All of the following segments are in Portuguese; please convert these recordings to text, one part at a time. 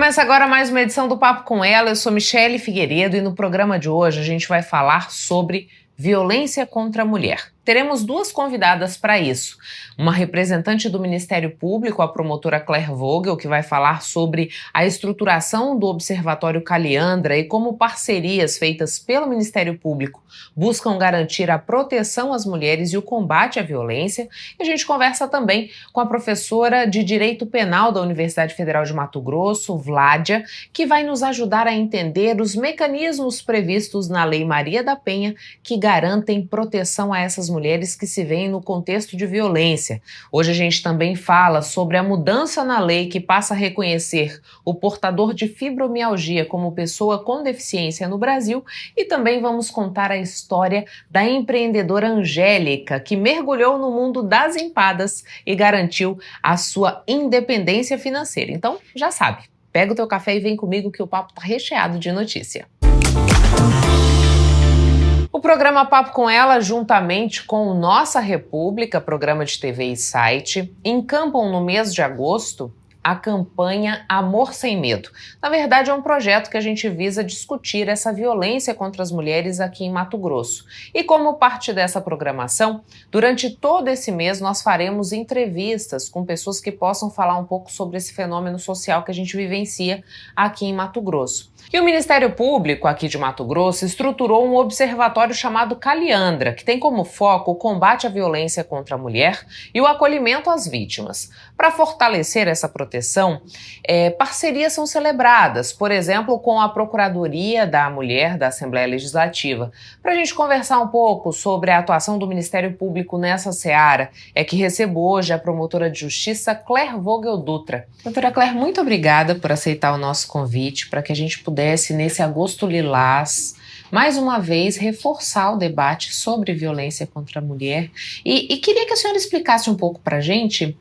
Começa agora mais uma edição do Papo com Ela. Eu sou Michele Figueiredo e no programa de hoje a gente vai falar sobre violência contra a mulher. Teremos duas convidadas para isso. Uma representante do Ministério Público, a promotora Claire Vogel, que vai falar sobre a estruturação do Observatório Caliandra e como parcerias feitas pelo Ministério Público buscam garantir a proteção às mulheres e o combate à violência. E a gente conversa também com a professora de Direito Penal da Universidade Federal de Mato Grosso, Vládia, que vai nos ajudar a entender os mecanismos previstos na Lei Maria da Penha que garantem proteção a essas mulheres que se veem no contexto de violência. Hoje a gente também fala sobre a mudança na lei que passa a reconhecer o portador de fibromialgia como pessoa com deficiência no Brasil e também vamos contar a história da empreendedora Angélica, que mergulhou no mundo das empadas e garantiu a sua independência financeira. Então, já sabe, pega o teu café e vem comigo que o papo tá recheado de notícia. O programa Papo com Ela, juntamente com o Nossa República, programa de TV e site, encampam no mês de agosto a campanha Amor Sem Medo. Na verdade, é um projeto que a gente visa discutir essa violência contra as mulheres aqui em Mato Grosso. E como parte dessa programação, durante todo esse mês nós faremos entrevistas com pessoas que possam falar um pouco sobre esse fenômeno social que a gente vivencia aqui em Mato Grosso. E o Ministério Público aqui de Mato Grosso estruturou um observatório chamado Caliandra, que tem como foco o combate à violência contra a mulher e o acolhimento às vítimas. Para fortalecer essa proteção, parcerias são celebradas, por exemplo, com a Procuradoria da Mulher da Assembleia Legislativa. Para a gente conversar um pouco sobre a atuação do Ministério Público nessa seara, é que recebo hoje a promotora de justiça Claire Vogel Dutra. Doutora Claire, muito obrigada por aceitar o nosso convite para que a gente pudesse, nesse agosto lilás, mais uma vez, reforçar o debate sobre violência contra a mulher. E queria que a senhora explicasse um pouco para a gente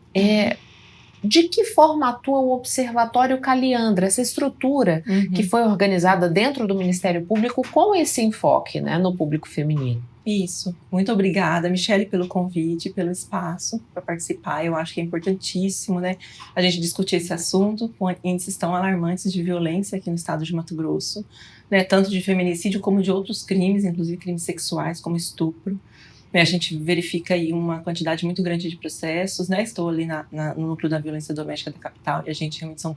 de que forma atua o Observatório Caliandra, essa estrutura que foi organizada dentro do Ministério Público com esse enfoque, né, no público feminino. Isso. Muito obrigada, Michele, pelo convite, pelo espaço para participar. Eu acho que é importantíssimo, né, a gente discutir esse assunto com índices tão alarmantes de violência aqui no estado de Mato Grosso, né, tanto de feminicídio como de outros crimes, inclusive crimes sexuais, como estupro. A gente verifica aí uma quantidade muito grande de processos, né? Estou ali no núcleo da violência doméstica da capital e a gente realmente são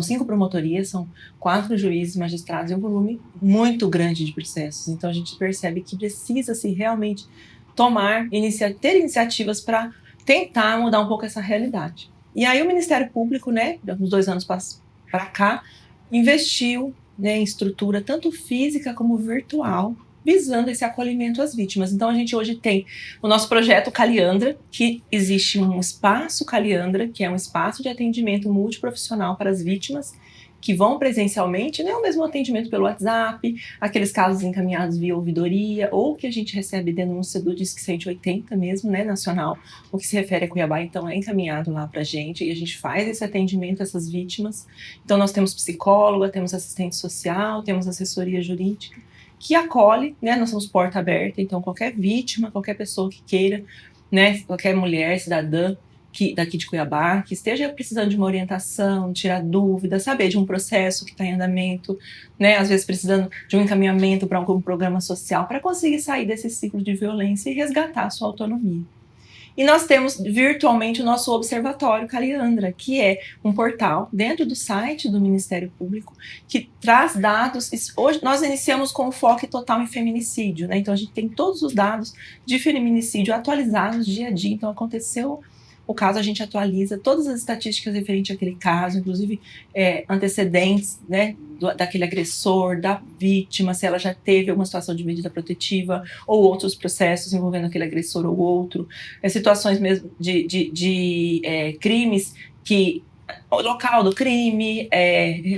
5 promotorias, são 4 juízes, magistrados e um volume muito grande de processos. Então a gente percebe que precisa-se realmente ter iniciativas para tentar mudar um pouco essa realidade. E aí o Ministério Público, né, uns 2 anos para cá, investiu, né, em estrutura tanto física como virtual, visando esse acolhimento às vítimas. Então a gente hoje tem o nosso projeto Caliandra, que existe um espaço Caliandra, que é um espaço de atendimento multiprofissional para as vítimas que vão presencialmente, né, o mesmo atendimento pelo WhatsApp, aqueles casos encaminhados via ouvidoria, ou que a gente recebe denúncia do Disque 180 mesmo, né, nacional, o que se refere a Cuiabá, então é encaminhado lá pra gente, e a gente faz esse atendimento a essas vítimas. Então nós temos psicóloga, temos assistente social, temos assessoria jurídica, que acolhe, né, nós somos porta aberta, então qualquer vítima, qualquer pessoa que queira, né, qualquer mulher, cidadã daqui de Cuiabá, que esteja precisando de uma orientação, tirar dúvidas, saber de um processo que está em andamento, né, às vezes precisando de um encaminhamento para um programa social, para conseguir sair desse ciclo de violência e resgatar a sua autonomia. E nós temos virtualmente o nosso Observatório Caliandra, que é um portal dentro do site do Ministério Público que traz dados. Hoje nós iniciamos com foco total em feminicídio, né? Então a gente tem todos os dados de feminicídio atualizados dia a dia. Então aconteceu o caso, a gente atualiza todas as estatísticas referentes àquele caso, inclusive antecedentes, né, daquele agressor, da vítima, se ela já teve alguma situação de medida protetiva ou outros processos envolvendo aquele agressor ou outro, situações mesmo de crimes que o local do crime,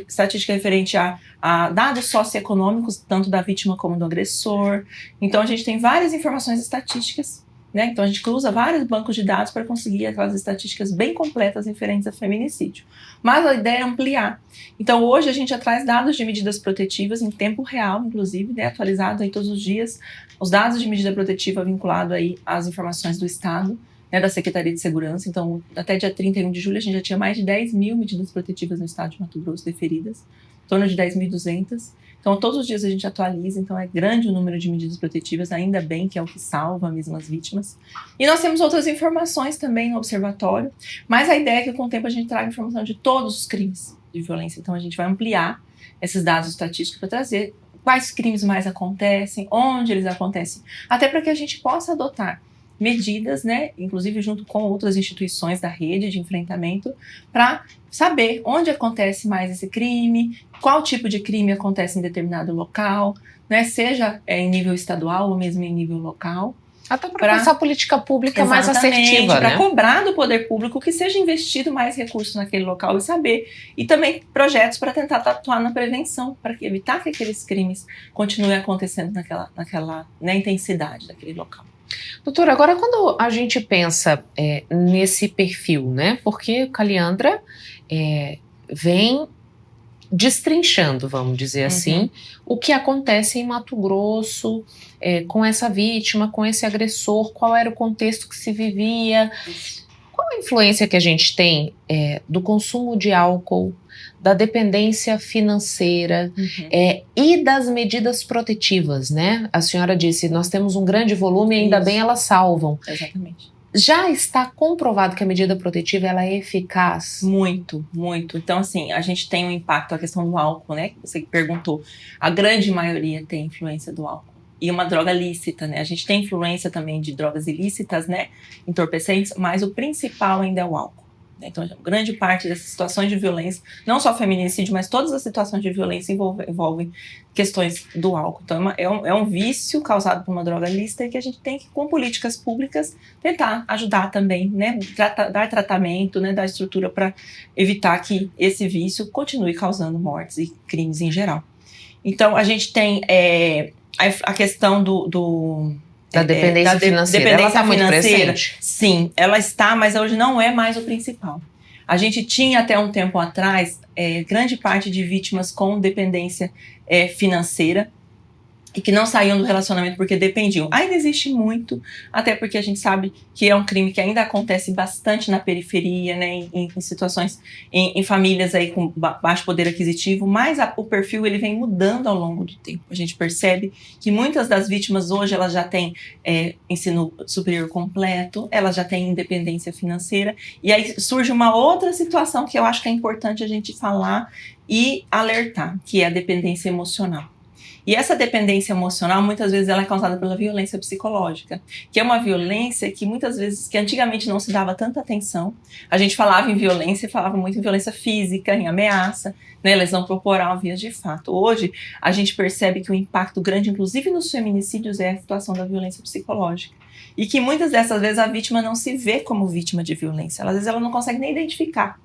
estatística referente a dados socioeconômicos, tanto da vítima como do agressor. Então a gente tem várias informações estatísticas, né? Então a gente usa vários bancos de dados para conseguir aquelas estatísticas bem completas referentes a feminicídio. Mas a ideia é ampliar. Então hoje a gente já traz dados de medidas protetivas em tempo real, inclusive, né, atualizado aí todos os dias, os dados de medida protetiva vinculados aí às informações do Estado, né, da Secretaria de Segurança. Então, até dia 31 de julho, a gente já tinha mais de 10 mil medidas protetivas no estado de Mato Grosso deferidas, em torno de 10.200. Então, todos os dias a gente atualiza, então é grande o número de medidas protetivas, ainda bem que é o que salva mesmo as vítimas. E nós temos outras informações também no observatório, mas a ideia é que com o tempo a gente traga informação de todos os crimes de violência. Então, a gente vai ampliar esses dados estatísticos para trazer quais crimes mais acontecem, onde eles acontecem, até para que a gente possa adotar medidas, né, inclusive junto com outras instituições da rede de enfrentamento, para saber onde acontece mais esse crime, qual tipo de crime acontece em determinado local, né, seja em nível estadual ou mesmo em nível local. Até para pensar política pública mais assertiva, para né? cobrar do poder público que seja investido mais recursos naquele local e saber. E também projetos para tentar atuar na prevenção, para evitar que aqueles crimes continuem acontecendo naquela né, intensidade daquele local. Doutora, agora quando a gente pensa nesse perfil, né? Porque Caliandra vem destrinchando, vamos dizer assim, o que acontece em Mato Grosso com essa vítima, com esse agressor, qual era o contexto que se vivia, qual a influência que a gente tem do consumo de álcool, da dependência financeira e das medidas protetivas, né? A senhora disse, nós temos um grande volume e ainda bem elas salvam. Exatamente. Já está comprovado que a medida protetiva ela é eficaz? Muito, muito. Então, assim, a gente tem um impacto, a questão do álcool, né? Você perguntou. A grande maioria tem influência do álcool. E uma droga lícita, né? A gente tem influência também de drogas ilícitas, né? Entorpecentes, mas o principal ainda é o álcool. Então, grande parte dessas situações de violência, não só feminicídio, mas todas as situações de violência envolvem questões do álcool. Então, é um vício causado por uma droga lícita e que a gente tem que, com políticas públicas, tentar ajudar também, né? Dar tratamento, né? Dar estrutura para evitar que esse vício continue causando mortes e crimes em geral. Então, a gente tem a questão da dependência financeira. Ela está muito presente? Sim, ela está, mas hoje não é mais o principal. A gente tinha até um tempo atrás grande parte de vítimas com dependência financeira e que não saíam do relacionamento porque dependiam. Ainda existe muito, até porque a gente sabe que é um crime que ainda acontece bastante na periferia, né, em situações, em famílias aí com baixo poder aquisitivo, mas o perfil ele vem mudando ao longo do tempo. A gente percebe que muitas das vítimas hoje elas já têm ensino superior completo, elas já têm independência financeira, e aí surge uma outra situação que eu acho que é importante a gente falar e alertar, que é a dependência emocional. E essa dependência emocional, muitas vezes, ela é causada pela violência psicológica, que é uma violência que muitas vezes, que antigamente não se dava tanta atenção. A gente falava em violência e falava muito em violência física, em ameaça, né, lesão corporal, vias de fato. Hoje, a gente percebe que o impacto grande, inclusive nos feminicídios, é a situação da violência psicológica. E que muitas dessas vezes a vítima não se vê como vítima de violência. Às vezes ela não consegue nem identificar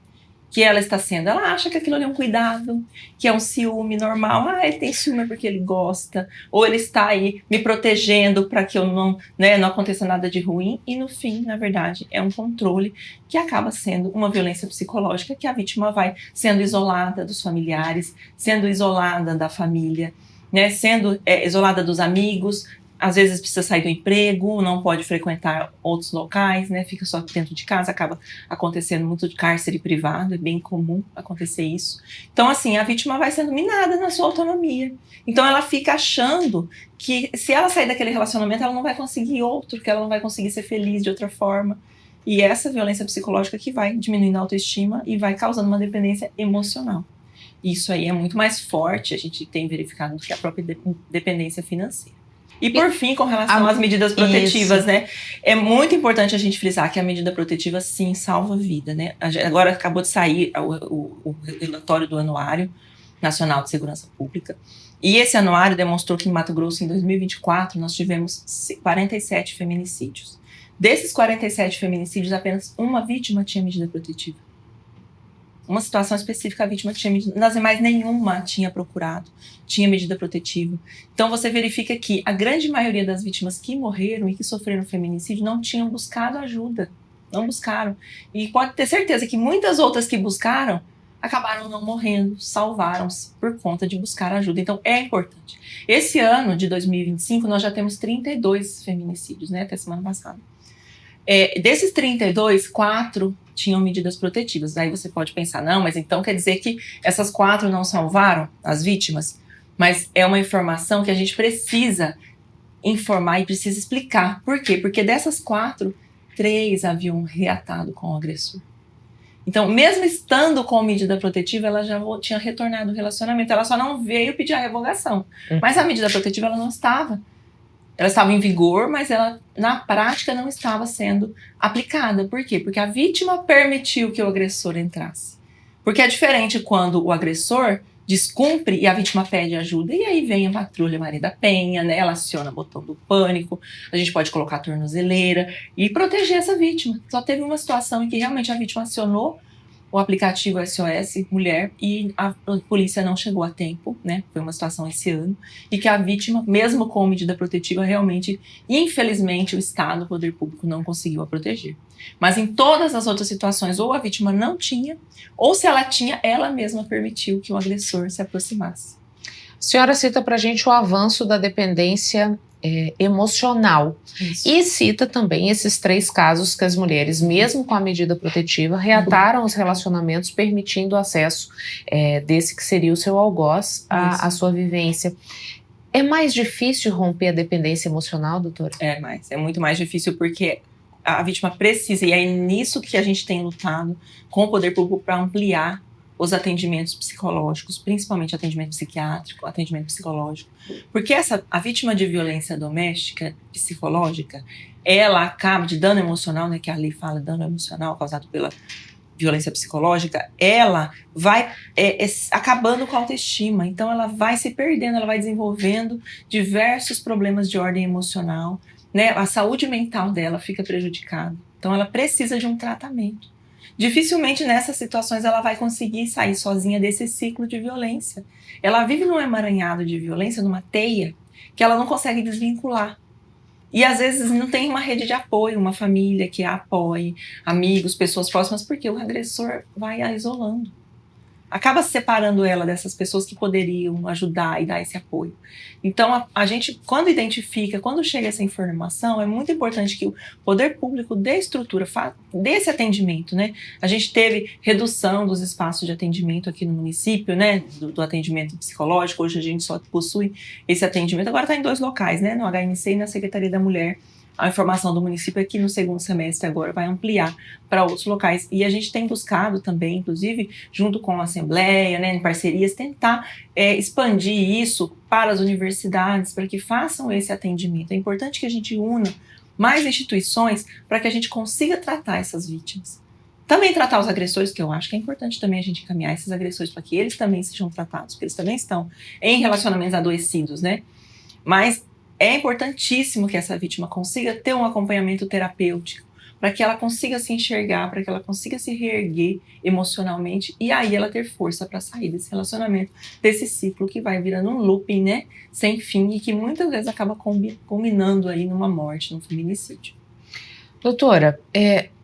que ela está sendo. Ela acha que aquilo ali é um cuidado, que é um ciúme normal. Ele tem ciúme porque ele gosta. Ou ele está aí me protegendo para que eu não aconteça nada de ruim. E no fim, na verdade, é um controle que acaba sendo uma violência psicológica, que a vítima vai sendo isolada dos familiares, sendo isolada da família, né, sendo isolada dos amigos. Às vezes precisa sair do emprego, não pode frequentar outros locais, né? Fica só dentro de casa, acaba acontecendo muito de cárcere privado, é bem comum acontecer isso. Então, assim, a vítima vai sendo minada na sua autonomia. Então, ela fica achando que se ela sair daquele relacionamento, ela não vai conseguir outro, que ela não vai conseguir ser feliz de outra forma. E essa violência psicológica que vai diminuindo a autoestima e vai causando uma dependência emocional. Isso aí é muito mais forte, a gente tem verificado, do que a própria dependência financeira. E por fim, com relação às medidas protetivas, né? É muito importante a gente frisar que a medida protetiva, sim, salva a vida, né? Agora acabou de sair o relatório do Anuário Nacional de Segurança Pública. E esse anuário demonstrou que em Mato Grosso, em 2024, nós tivemos 47 feminicídios. Desses 47 feminicídios, apenas uma vítima tinha medida protetiva. Uma situação específica, a vítima tinha medida, nas demais nenhuma tinha procurado, tinha medida protetiva. Então você verifica que a grande maioria das vítimas que morreram e que sofreram feminicídio não tinham buscado ajuda, não buscaram. E pode ter certeza que muitas outras que buscaram acabaram não morrendo, salvaram-se por conta de buscar ajuda. Então é importante. Esse ano de 2025 nós já temos 32 feminicídios, né, até semana passada. Desses 32, 4 tinham medidas protetivas. Daí você pode pensar, não, mas então quer dizer que essas 4 não salvaram as vítimas? Mas é uma informação que a gente precisa informar e precisa explicar. Por quê? Porque dessas 4, 3 haviam reatado com o agressor. Então, mesmo estando com medida protetiva, ela já tinha retornado ao relacionamento. Ela só não veio pedir a revogação. Mas a medida protetiva, ela não estava. Ela estava em vigor, mas ela, na prática, não estava sendo aplicada. Por quê? Porque a vítima permitiu que o agressor entrasse. Porque é diferente quando o agressor descumpre e a vítima pede ajuda. E aí vem a patrulha Maria da Penha, né? Ela aciona o botão do pânico. A gente pode colocar a tornozeleira e proteger essa vítima. Só teve uma situação em que realmente a vítima acionou o aplicativo SOS Mulher e a polícia não chegou a tempo, né? Foi uma situação esse ano. E que a vítima, mesmo com medida protetiva, realmente, infelizmente, o Estado, o poder público, não conseguiu a proteger. Mas em todas as outras situações, ou a vítima não tinha, ou se ela tinha, ela mesma permitiu que o agressor se aproximasse. A senhora cita pra gente o avanço da dependência emocional. Isso. E cita também esses 3 casos que as mulheres, mesmo com a medida protetiva, reataram os relacionamentos, permitindo o acesso desse que seria o seu algoz à sua vivência. É mais difícil romper a dependência emocional, doutora? É muito mais difícil porque a vítima precisa, e é nisso que a gente tem lutado com o poder público para ampliar os atendimentos psicológicos, principalmente atendimento psiquiátrico, atendimento psicológico. Porque a vítima de violência doméstica, psicológica, ela acaba de dano emocional, né, que a lei fala dano emocional causado pela violência psicológica, ela vai acabando com a autoestima. Então ela vai se perdendo, ela vai desenvolvendo diversos problemas de ordem emocional, né? A saúde mental dela fica prejudicada. Então ela precisa de um tratamento. Dificilmente nessas situações ela vai conseguir sair sozinha desse ciclo de violência. Ela vive num emaranhado de violência, numa teia, que ela não consegue desvincular. E às vezes não tem uma rede de apoio, uma família que a apoie, amigos, pessoas próximas, porque o agressor vai a isolando. Acaba separando ela dessas pessoas que poderiam ajudar e dar esse apoio. Então, a gente, quando identifica, quando chega essa informação, é muito importante que o poder público dê estrutura, dê esse atendimento, né? A gente teve redução dos espaços de atendimento aqui no município, né? Do atendimento psicológico. Hoje a gente só possui esse atendimento. Agora está em 2 locais, né? No HMC e na Secretaria da Mulher. A informação do município é que no segundo semestre agora vai ampliar para outros locais. E a gente tem buscado também, inclusive, junto com a Assembleia, né, em parcerias, tentar expandir isso para as universidades, para que façam esse atendimento. É importante que a gente una mais instituições para que a gente consiga tratar essas vítimas. Também tratar os agressores, que eu acho que é importante também a gente encaminhar esses agressores para que eles também sejam tratados, porque eles também estão em relacionamentos adoecidos, né? Mas é importantíssimo que essa vítima consiga ter um acompanhamento terapêutico, para que ela consiga se enxergar, para que ela consiga se reerguer emocionalmente e aí ela ter força para sair desse relacionamento, desse ciclo que vai virando um looping, né, sem fim e que muitas vezes acaba culminando aí numa morte, num feminicídio. Doutora,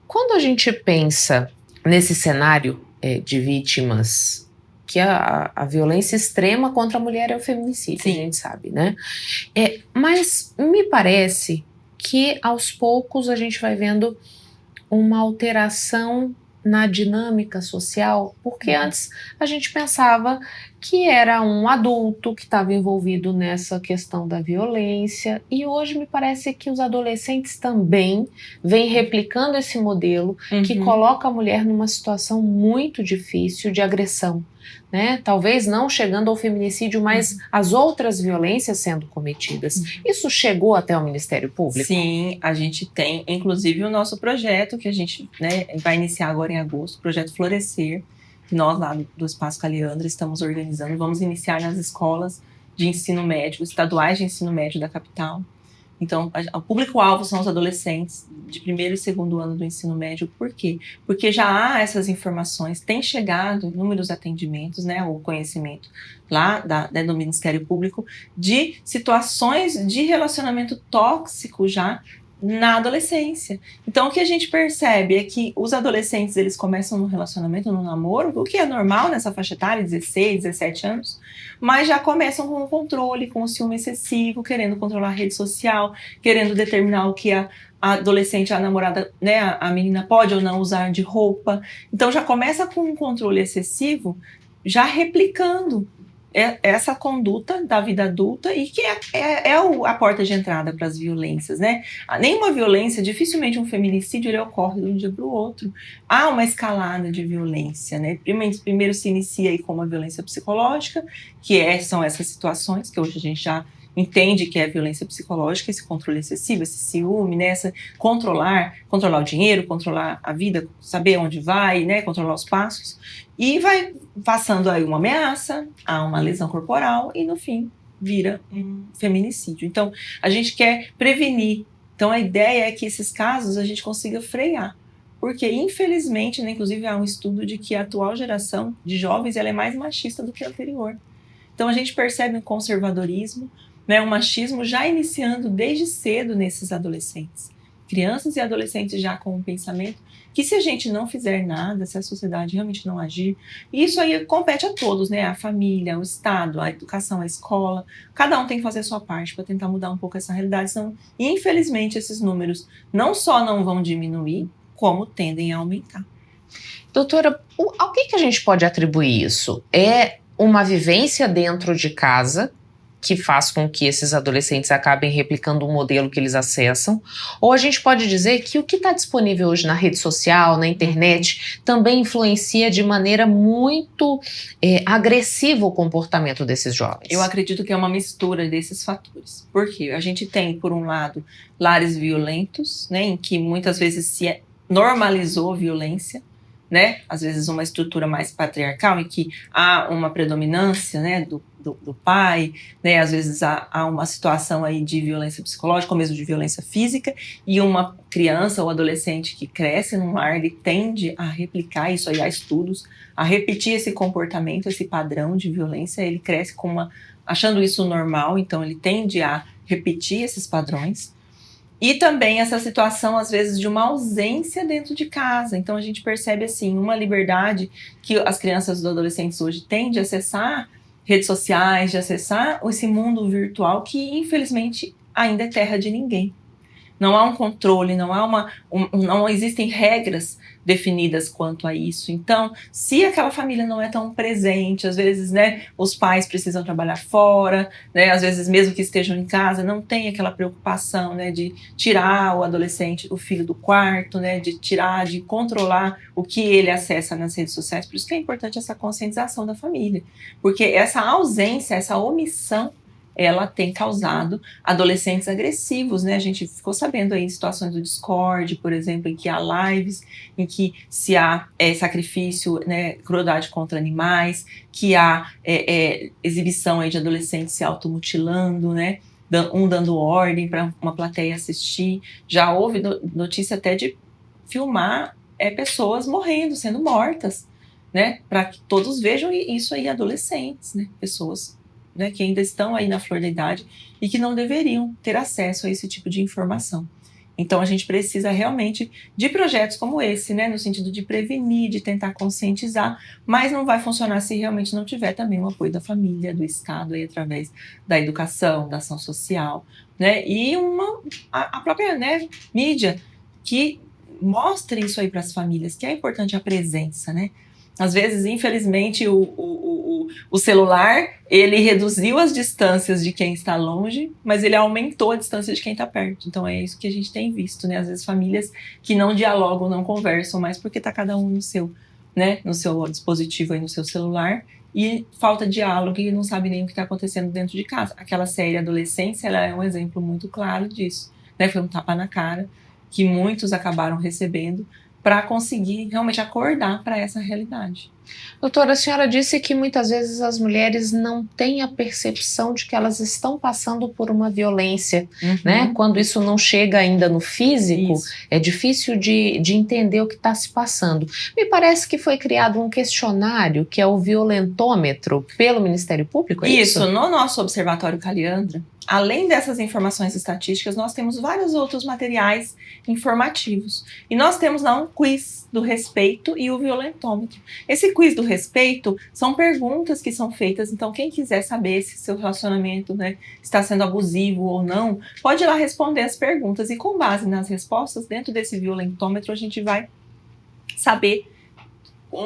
quando a gente pensa nesse cenário de vítimas, que a violência extrema contra a mulher é o feminicídio, sim, a gente sabe, né? Mas me parece que aos poucos a gente vai vendo uma alteração na dinâmica social, porque antes a gente pensava que era um adulto que estava envolvido nessa questão da violência, e hoje me parece que os adolescentes também vêm replicando esse modelo que coloca a mulher numa situação muito difícil de agressão, né? Talvez não chegando ao feminicídio, mas as outras violências sendo cometidas. Isso chegou até o Ministério Público? Sim, a gente tem, inclusive, o nosso projeto que a gente, né, vai iniciar agora em agosto, o projeto Florescer, que nós lá do Espaço Caliandra estamos organizando. Vamos iniciar nas escolas de ensino médio, estaduais de ensino médio da capital. Então, o público-alvo são os adolescentes de 1º e 2º ano do ensino médio. Por quê? Porque já há essas informações, tem chegado inúmeros atendimentos, né, o conhecimento lá do Ministério Público de situações de relacionamento tóxico já na adolescência. Então, o que a gente percebe é que os adolescentes, eles começam no relacionamento, no namoro, o que é normal nessa faixa etária, 16, 17 anos, mas já começam com o controle, com o ciúme excessivo, querendo controlar a rede social, querendo determinar o que a adolescente, a namorada, né, a menina pode ou não usar de roupa. Então, já começa com um controle excessivo, já replicando essa conduta da vida adulta e que é a porta de entrada para as violências, né? Nenhuma violência, dificilmente um feminicídio, ele ocorre de um dia para o outro. Há uma escalada de violência, né? Primeiro se inicia aí com uma violência psicológica, são essas situações que hoje a gente já entende que é violência psicológica, esse controle excessivo, esse ciúme, né? Controlar o dinheiro, controlar a vida, saber onde vai, né? Controlar os passos. E vai passando aí uma ameaça, a uma lesão corporal e, no fim, vira um feminicídio. Então, a gente quer prevenir. Então, a ideia é que esses casos a gente consiga frear. Porque, infelizmente, né, inclusive há um estudo de que a atual geração de jovens ela é mais machista do que a anterior. Então, a gente percebe um conservadorismo, né, um machismo já iniciando desde cedo nesses adolescentes. Crianças e adolescentes já com um pensamento que se a gente não fizer nada, se a sociedade realmente não agir, isso aí compete a todos, né? A família, o Estado, a educação, a escola, cada um tem que fazer a sua parte para tentar mudar um pouco essa realidade, senão, infelizmente, esses números não só não vão diminuir, como tendem a aumentar. Doutora, ao que a gente pode atribuir isso? É uma vivência dentro de casa que faz com que esses adolescentes acabem replicando um modelo que eles acessam, ou a gente pode dizer que o que está disponível hoje na rede social, na internet, também influencia de maneira muito agressiva o comportamento desses jovens? Eu acredito que é uma mistura desses fatores. Porque a gente tem, por um lado, lares violentos, né, em que muitas vezes se normalizou violência, né? Às vezes uma estrutura mais patriarcal em que há uma predominância, né, do pai, né? Às vezes há uma situação aí de violência psicológica ou mesmo de violência física, e uma criança ou adolescente que cresce num lar, ele tende a replicar isso aí, há estudos, a repetir esse comportamento, esse padrão de violência, ele cresce achando isso normal, então ele tende a repetir esses padrões. E também essa situação, às vezes, de uma ausência dentro de casa. Então, a gente percebe, assim, uma liberdade que as crianças e os adolescentes hoje têm de acessar redes sociais, de acessar esse mundo virtual que, infelizmente, ainda é terra de ninguém. Não há um controle, não existem regras definidas quanto a isso. Então, se aquela família não é tão presente, às vezes, né, os pais precisam trabalhar fora, né, às vezes mesmo que estejam em casa, não tem aquela preocupação, né, de tirar o adolescente, o filho do quarto, né, de controlar o que ele acessa nas redes sociais. Por isso que é importante essa conscientização da família, porque essa ausência, essa omissão, ela tem causado adolescentes agressivos, né? A gente ficou sabendo aí em situações do Discord, por exemplo, em que há lives, em que se há sacrifício, né, crueldade contra animais, que há exibição aí de adolescentes se automutilando, né? Dando ordem para uma plateia assistir. Já houve notícia até de filmar pessoas morrendo, sendo mortas, né? Para que todos vejam isso aí, adolescentes, né? Pessoas, né, que ainda estão aí na flor da idade e que não deveriam ter acesso a esse tipo de informação. Então, a gente precisa realmente de projetos como esse, né, no sentido de prevenir, de tentar conscientizar, mas não vai funcionar se realmente não tiver também o apoio da família, do Estado, aí, através da educação, da ação social, né, e a própria, né, mídia que mostre isso aí para as famílias, que é importante a presença, né. Às vezes, infelizmente, o celular, ele reduziu as distâncias de quem está longe, mas ele aumentou a distância de quem está perto. Então, é isso que a gente tem visto, né? Às vezes, famílias que não dialogam, não conversam mais, porque está cada um no seu dispositivo, aí no seu celular, e falta diálogo e não sabe nem o que está acontecendo dentro de casa. Aquela série Adolescência, ela é um exemplo muito claro disso, né? Foi um tapa na cara que muitos acabaram recebendo, para conseguir realmente acordar para essa realidade. Doutora, a senhora disse que muitas vezes as mulheres não têm a percepção de que elas estão passando por uma violência, né? Quando isso não chega ainda no físico, é difícil de entender o que está se passando. Me parece que foi criado um questionário, que é o violentômetro, pelo Ministério Público, é isso? Isso, no nosso Observatório Caliandra, além dessas informações estatísticas, nós temos vários outros materiais informativos. E nós temos lá um quiz do respeito e o violentômetro. Esse quiz do respeito são perguntas que são feitas, então quem quiser saber se seu relacionamento, né, está sendo abusivo ou não, pode ir lá responder as perguntas. E com base nas respostas, dentro desse violentômetro, a gente vai saber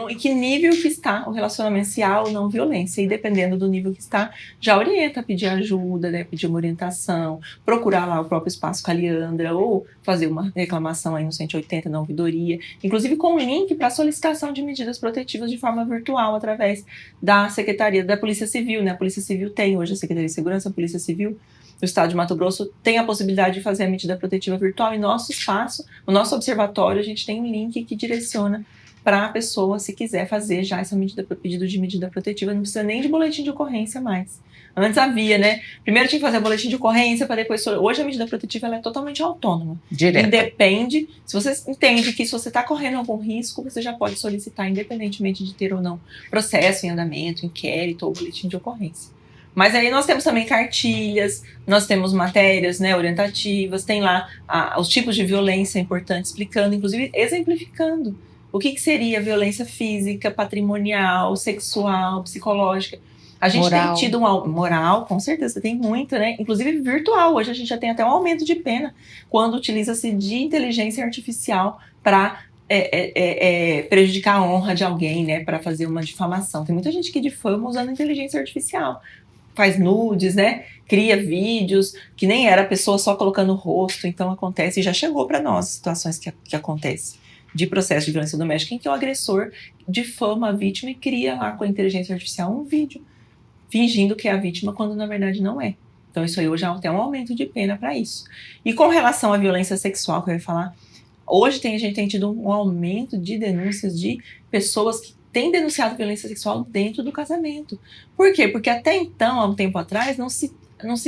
em que nível que está o relacionamento, se há ou não violência, e dependendo do nível que está, já orienta a pedir ajuda, né, pedir uma orientação, procurar lá o próprio espaço Caliandra, ou fazer uma reclamação aí no 180 na ouvidoria, inclusive com link para solicitação de medidas protetivas de forma virtual, através da Secretaria da Polícia Civil, né, a Polícia Civil tem hoje a Secretaria de Segurança, a Polícia Civil do Estado de Mato Grosso tem a possibilidade de fazer a medida protetiva virtual, e nosso espaço, o nosso observatório, a gente tem um link que direciona para a pessoa, se quiser fazer já essa medida, pedido de medida protetiva, não precisa nem de boletim de ocorrência mais. Antes havia, né? Primeiro tinha que fazer boletim de ocorrência para depois... Hoje a medida protetiva ela é totalmente autônoma. Direto. Independe, se você entende que se você está correndo algum risco, você já pode solicitar, independentemente de ter ou não processo em andamento, inquérito ou boletim de ocorrência. Mas aí nós temos também cartilhas, nós temos matérias, né, orientativas, tem lá os tipos de violência importantes, explicando, inclusive exemplificando o que seria violência física, patrimonial, sexual, psicológica. A gente moral. tem tido moral, com certeza, tem muito, né? Inclusive virtual. Hoje a gente já tem até um aumento de pena quando utiliza-se de inteligência artificial para prejudicar a honra de alguém, né? Para fazer uma difamação. Tem muita gente que difama usando inteligência artificial. Faz nudes, né? Cria vídeos, que nem era a pessoa só colocando o rosto. Então acontece, e já chegou para nós situações que acontecem de processo de violência doméstica em que o agressor difama a vítima e cria lá com a inteligência artificial um vídeo fingindo que é a vítima quando na verdade não é. Então isso aí hoje já tem um aumento de pena para isso. E com relação à violência sexual que eu ia falar, hoje a gente tem tido um aumento de denúncias de pessoas que têm denunciado violência sexual dentro do casamento. Por quê? Porque até então, há um tempo atrás, não se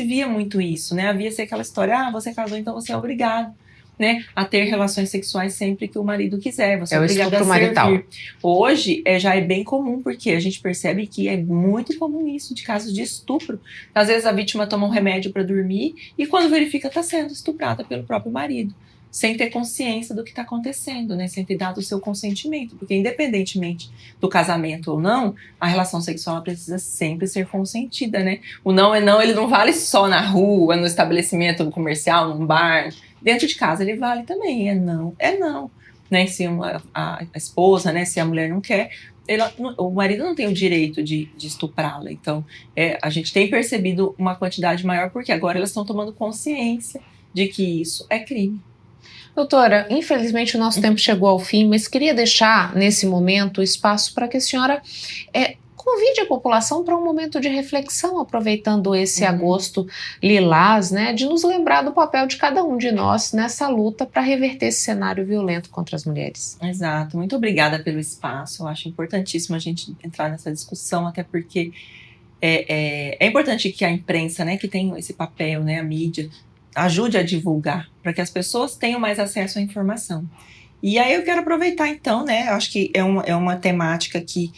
via muito isso, né? Havia aquela história, você casou, então você é obrigado, né, a ter relações sexuais sempre que o marido quiser, você é obrigado a servir. Marital. Hoje já é bem comum, porque a gente percebe que é muito comum isso, de casos de estupro. Às vezes a vítima toma um remédio para dormir e quando verifica está sendo estuprada pelo próprio marido, sem ter consciência do que está acontecendo, né, sem ter dado o seu consentimento, porque independentemente do casamento ou não, a relação sexual precisa sempre ser consentida, né? O não é não, ele não vale só na rua, no estabelecimento comercial, num bar. Dentro de casa ele vale também, é não, né? Se a esposa, né, se a mulher não quer, o marido não tem o direito de estuprá-la. Então, a gente tem percebido uma quantidade maior, porque agora elas estão tomando consciência de que isso é crime. Doutora, infelizmente o nosso tempo chegou ao fim, mas queria deixar nesse momento espaço para que a senhora convide a população para um momento de reflexão, aproveitando esse agosto lilás, né, de nos lembrar do papel de cada um de nós nessa luta para reverter esse cenário violento contra as mulheres. Exato, muito obrigada pelo espaço. Eu acho importantíssimo a gente entrar nessa discussão, até porque é importante que a imprensa, né, que tem esse papel, né, a mídia, ajude a divulgar, para que as pessoas tenham mais acesso à informação. E aí eu quero aproveitar então, né, eu acho que é uma temática que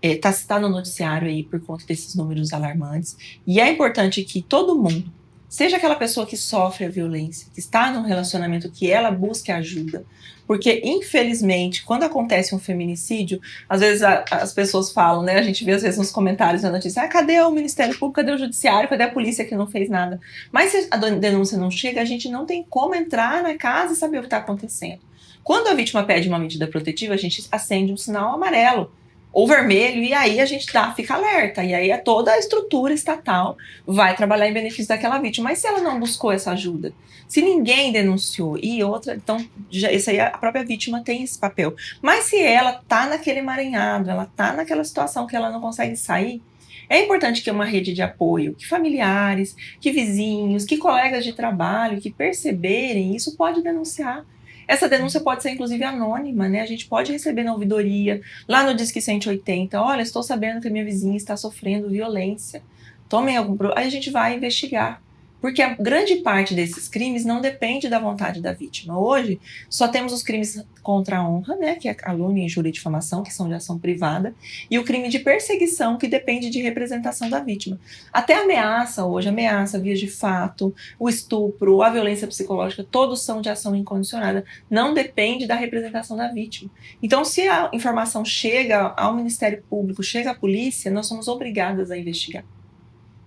está no noticiário aí por conta desses números alarmantes, e é importante que todo mundo, seja aquela pessoa que sofre a violência, que está num relacionamento, que ela busque ajuda, porque infelizmente, quando acontece um feminicídio, às vezes as pessoas falam, né, a gente vê às vezes nos comentários da notícia, cadê o Ministério Público, cadê o Judiciário, cadê a polícia que não fez nada? Mas se a denúncia não chega, a gente não tem como entrar na casa e saber o que está acontecendo. Quando a vítima pede uma medida protetiva, a gente acende um sinal amarelo, ou vermelho, e aí a gente fica alerta, e aí toda a estrutura estatal vai trabalhar em benefício daquela vítima. Mas se ela não buscou essa ajuda, se ninguém denunciou, e outra, então isso aí a própria vítima tem esse papel. Mas se ela tá naquele emaranhado, ela tá naquela situação que ela não consegue sair, é importante que uma rede de apoio, que familiares, que vizinhos, que colegas de trabalho, que perceberem isso, pode denunciar. Essa denúncia pode ser, inclusive, anônima, né? A gente pode receber na ouvidoria, lá no Disque 180, olha, estou sabendo que a minha vizinha está sofrendo violência. Tomem aí a gente vai investigar. Porque a grande parte desses crimes não depende da vontade da vítima. Hoje, só temos os crimes contra a honra, né, que é calúnia, injúria e difamação, que são de ação privada, e o crime de perseguição, que depende de representação da vítima. Até ameaça hoje, ameaça, vias de fato, o estupro, a violência psicológica, todos são de ação incondicionada. Não depende da representação da vítima. Então, se a informação chega ao Ministério Público, chega à polícia, nós somos obrigadas a investigar.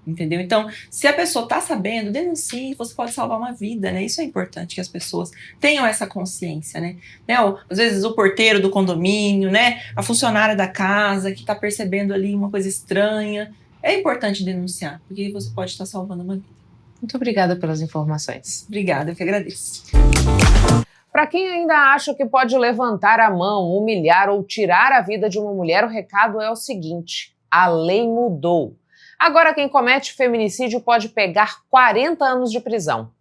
Entendeu? Então, se a pessoa está sabendo, denuncie, você pode salvar uma vida, né? Isso é importante que as pessoas tenham essa consciência, né? Às vezes o porteiro do condomínio, né? A funcionária da casa que está percebendo ali uma coisa estranha. É importante denunciar, porque você pode estar salvando uma vida. Muito obrigada pelas informações. Obrigada, eu que agradeço. Para quem ainda acha que pode levantar a mão, humilhar ou tirar a vida de uma mulher, o recado é o seguinte: a lei mudou. Agora, quem comete feminicídio pode pegar 40 anos de prisão.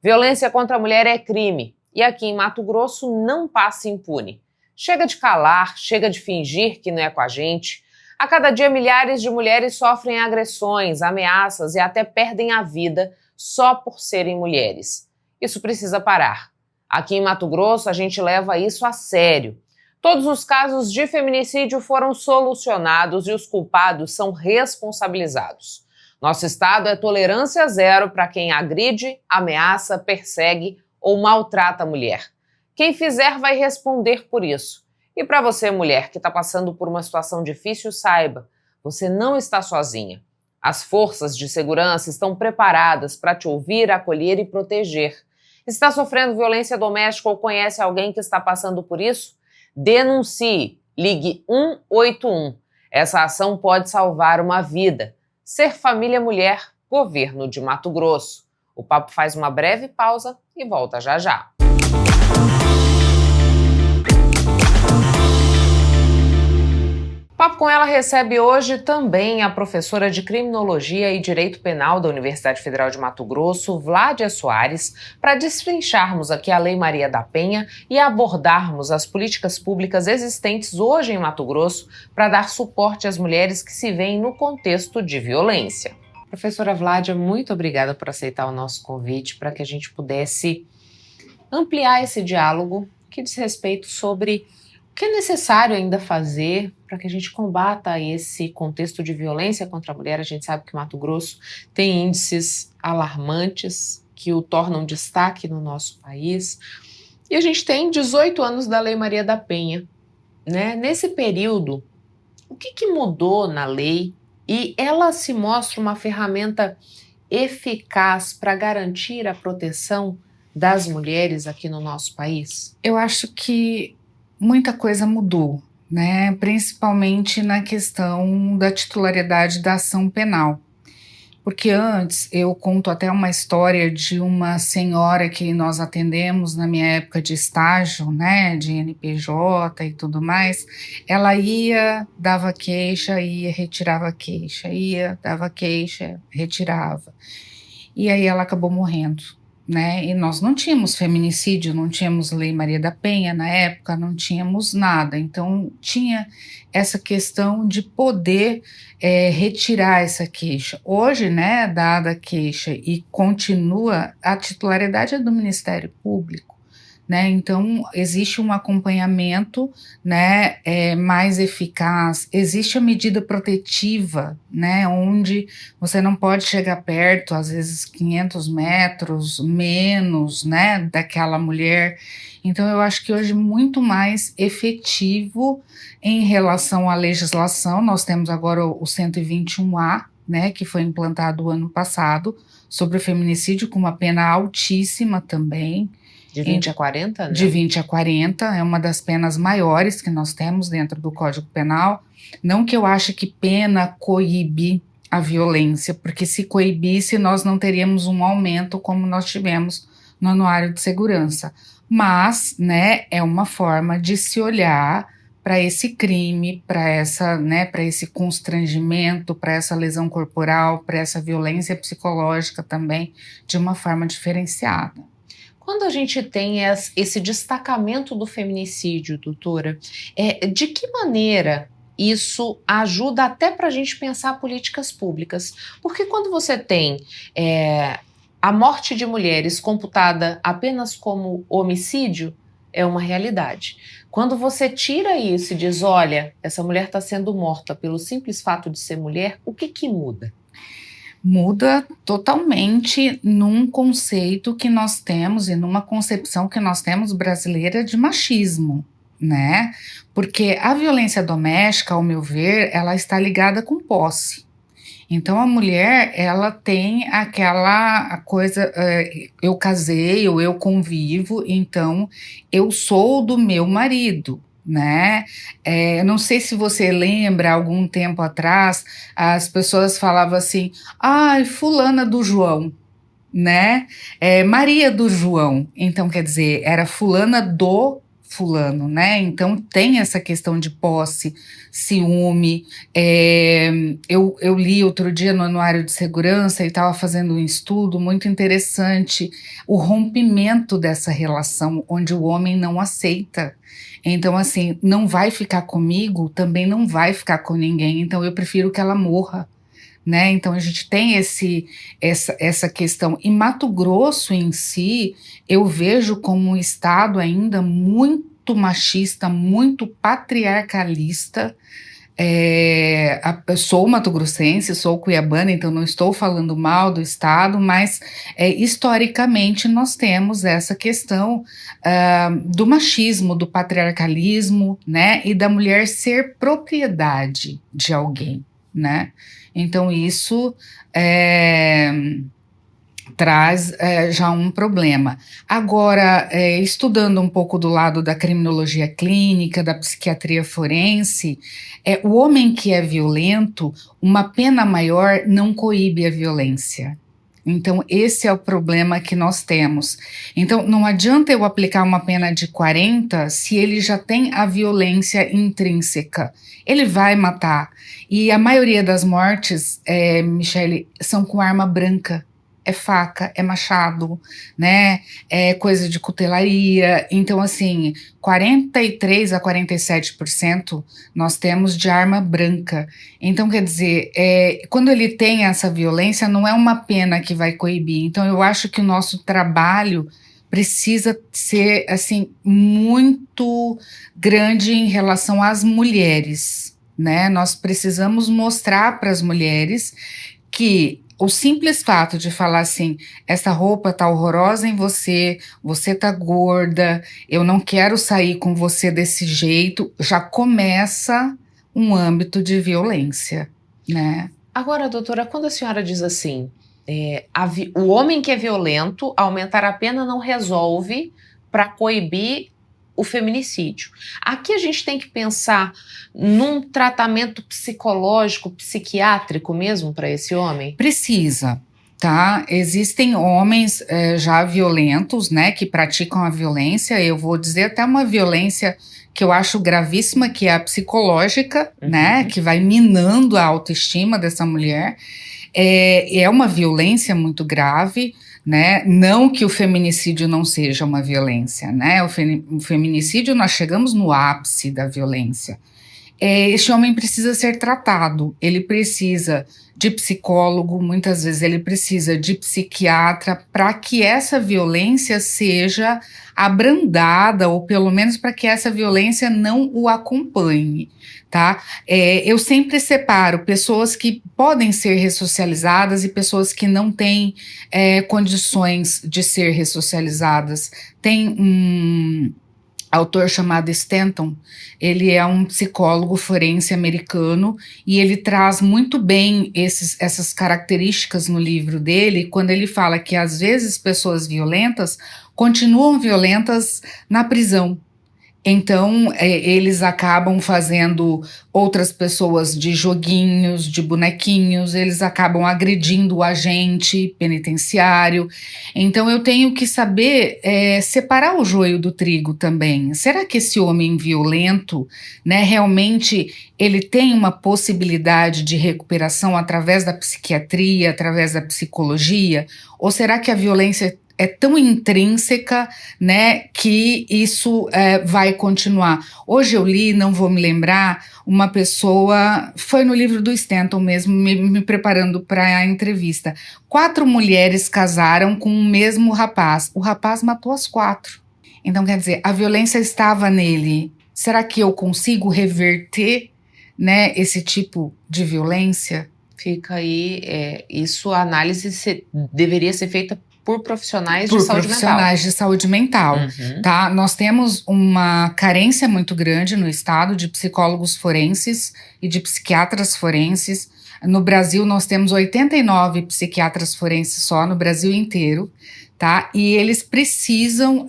Violência contra a mulher é crime e aqui em Mato Grosso não passa impune. Chega de calar, chega de fingir que não é com a gente. A cada dia, milhares de mulheres sofrem agressões, ameaças e até perdem a vida só por serem mulheres. Isso precisa parar. Aqui em Mato Grosso, a gente leva isso a sério. Todos os casos de feminicídio foram solucionados e os culpados são responsabilizados. Nosso estado é tolerância zero para quem agride, ameaça, persegue ou maltrata a mulher. Quem fizer vai responder por isso. E para você, mulher, que está passando por uma situação difícil, saiba, você não está sozinha. As forças de segurança estão preparadas para te ouvir, acolher e proteger. Está sofrendo violência doméstica ou conhece alguém que está passando por isso? Denuncie, ligue 181. Essa ação pode salvar uma vida. Ser Família Mulher, Governo de Mato Grosso. O papo faz uma breve pausa e volta já já. O Papo com Ela recebe hoje também a professora de Criminologia e Direito Penal da Universidade Federal de Mato Grosso, Vládia Soares, para destrincharmos aqui a Lei Maria da Penha e abordarmos as políticas públicas existentes hoje em Mato Grosso para dar suporte às mulheres que se veem no contexto de violência. Professora Vládia, muito obrigada por aceitar o nosso convite para que a gente pudesse ampliar esse diálogo que diz respeito sobre o que é necessário ainda fazer para que a gente combata esse contexto de violência contra a mulher. A gente sabe que Mato Grosso tem índices alarmantes que o tornam destaque no nosso país. E a gente tem 18 anos da Lei Maria da Penha, né? Nesse período, o que mudou na lei? E ela se mostra uma ferramenta eficaz para garantir a proteção das mulheres aqui no nosso país? Eu acho que muita coisa mudou, né? Principalmente na questão da titularidade da ação penal. Porque antes, eu conto até uma história de uma senhora que nós atendemos na minha época de estágio, né, de NPJ e tudo mais. Ela ia, dava queixa, ia, retirava queixa, ia, dava queixa, retirava. E aí ela acabou morrendo, né? E nós não tínhamos feminicídio, não tínhamos Lei Maria da Penha na época, não tínhamos nada. Então tinha essa questão de poder retirar essa queixa. Hoje, né, dada a queixa e continua, a titularidade é do Ministério Público, né? Então existe um acompanhamento, né, mais eficaz, existe a medida protetiva, né, onde você não pode chegar perto, às vezes 500 metros, menos, né, daquela mulher. Então eu acho que hoje muito mais efetivo em relação à legislação. Nós temos agora o 121A, né, que foi implantado o ano passado, sobre o feminicídio, com uma pena altíssima também. De 20 a 40, né? De 20 a 40, é uma das penas maiores que nós temos dentro do Código Penal. Não que eu ache que pena coíbe a violência, porque se coibisse nós não teríamos um aumento como nós tivemos no Anuário de Segurança. Mas, né, é uma forma de se olhar para esse crime, para essa, né, para esse constrangimento, para essa lesão corporal, para essa violência psicológica também, de uma forma diferenciada. Quando a gente tem esse destacamento do feminicídio, doutora, de que maneira isso ajuda até para a gente pensar políticas públicas? Porque quando você tem a morte de mulheres computada apenas como homicídio, é uma realidade. Quando você tira isso e diz, olha, essa mulher está sendo morta pelo simples fato de ser mulher, o que muda? Muda totalmente num conceito que nós temos e numa concepção que nós temos brasileira de machismo, né? Porque a violência doméstica, ao meu ver, ela está ligada com posse. Então a mulher, ela tem aquela coisa, eu casei ou eu convivo, então eu sou do meu marido, né? Não sei se você lembra, algum tempo atrás, as pessoas falavam assim, ai, fulana do João, né? Maria do João, então quer dizer, era fulana do fulano, né? Então tem essa questão de posse, ciúme. Eu li outro dia no Anuário de Segurança e estava fazendo um estudo muito interessante, o rompimento dessa relação, onde o homem não aceita. Então, assim, não vai ficar comigo, também não vai ficar com ninguém, então eu prefiro que ela morra. Né? Então a gente tem essa questão. E Mato Grosso em si, eu vejo como um estado ainda muito machista, muito patriarcalista. Eu sou mato-grossense, sou cuiabana, então não estou falando mal do estado, mas historicamente nós temos essa questão do machismo, do patriarcalismo, né? E da mulher ser propriedade de alguém, né? Então isso traz já um problema. Agora, estudando um pouco do lado da criminologia clínica, da psiquiatria forense, o homem que é violento, uma pena maior não coíbe a violência. Então, esse é o problema que nós temos. Então, não adianta eu aplicar uma pena de 40 se ele já tem a violência intrínseca. Ele vai matar. E a maioria das mortes, Michele, são com arma branca. É faca, é machado, né? É coisa de cutelaria. Então, assim, 43 a 47% nós temos de arma branca. Então, quer dizer, quando ele tem essa violência, não é uma pena que vai coibir. Então, eu acho que o nosso trabalho precisa ser, assim, muito grande em relação às mulheres, né? Nós precisamos mostrar para as mulheres que o simples fato de falar assim, essa roupa tá horrorosa em você, você tá gorda, eu não quero sair com você desse jeito, já começa um âmbito de violência, né? Agora, doutora, quando a senhora diz assim, o homem que é violento, aumentar a pena não resolve para coibir o feminicídio. Aqui a gente tem que pensar num tratamento psicológico, psiquiátrico mesmo para esse homem? Precisa, tá? Existem homens já violentos, né, que praticam a violência, eu vou dizer até uma violência que eu acho gravíssima, que é a psicológica, né, que vai minando a autoestima dessa mulher. É uma violência muito grave, né? Não que o feminicídio não seja uma violência, né? O feminicídio, nós chegamos no ápice da violência. Este homem precisa ser tratado, ele precisa de psicólogo, muitas vezes ele precisa de psiquiatra, para que essa violência seja abrandada, ou pelo menos para que essa violência não o acompanhe, tá? Eu sempre separo pessoas que podem ser ressocializadas e pessoas que não têm condições de ser ressocializadas. Tem um autor chamado Stanton, ele é um psicólogo forense americano e ele traz muito bem essas características no livro dele, quando ele fala que às vezes pessoas violentas continuam violentas na prisão. Então, eles acabam fazendo outras pessoas de joguinhos, de bonequinhos, eles acabam agredindo o agente penitenciário. Então, eu tenho que saber separar o joio do trigo também. Será que esse homem violento, né, realmente ele tem uma possibilidade de recuperação através da psiquiatria, através da psicologia? Ou será que a violência é tão intrínseca, né, que isso vai continuar. Hoje eu li, não vou me lembrar, uma pessoa, foi no livro do Stanton mesmo, me preparando para a entrevista. 4 mulheres casaram com o mesmo rapaz. O rapaz matou as 4. Então, quer dizer, a violência estava nele. Será que eu consigo reverter, né, esse tipo de violência? Fica aí, a análise deveria ser feita por profissionais de saúde mental. Por profissionais de saúde mental, tá? Nós temos uma carência muito grande no estado de psicólogos forenses e de psiquiatras forenses. No Brasil, nós temos 89 psiquiatras forenses só no Brasil inteiro, tá? E eles precisam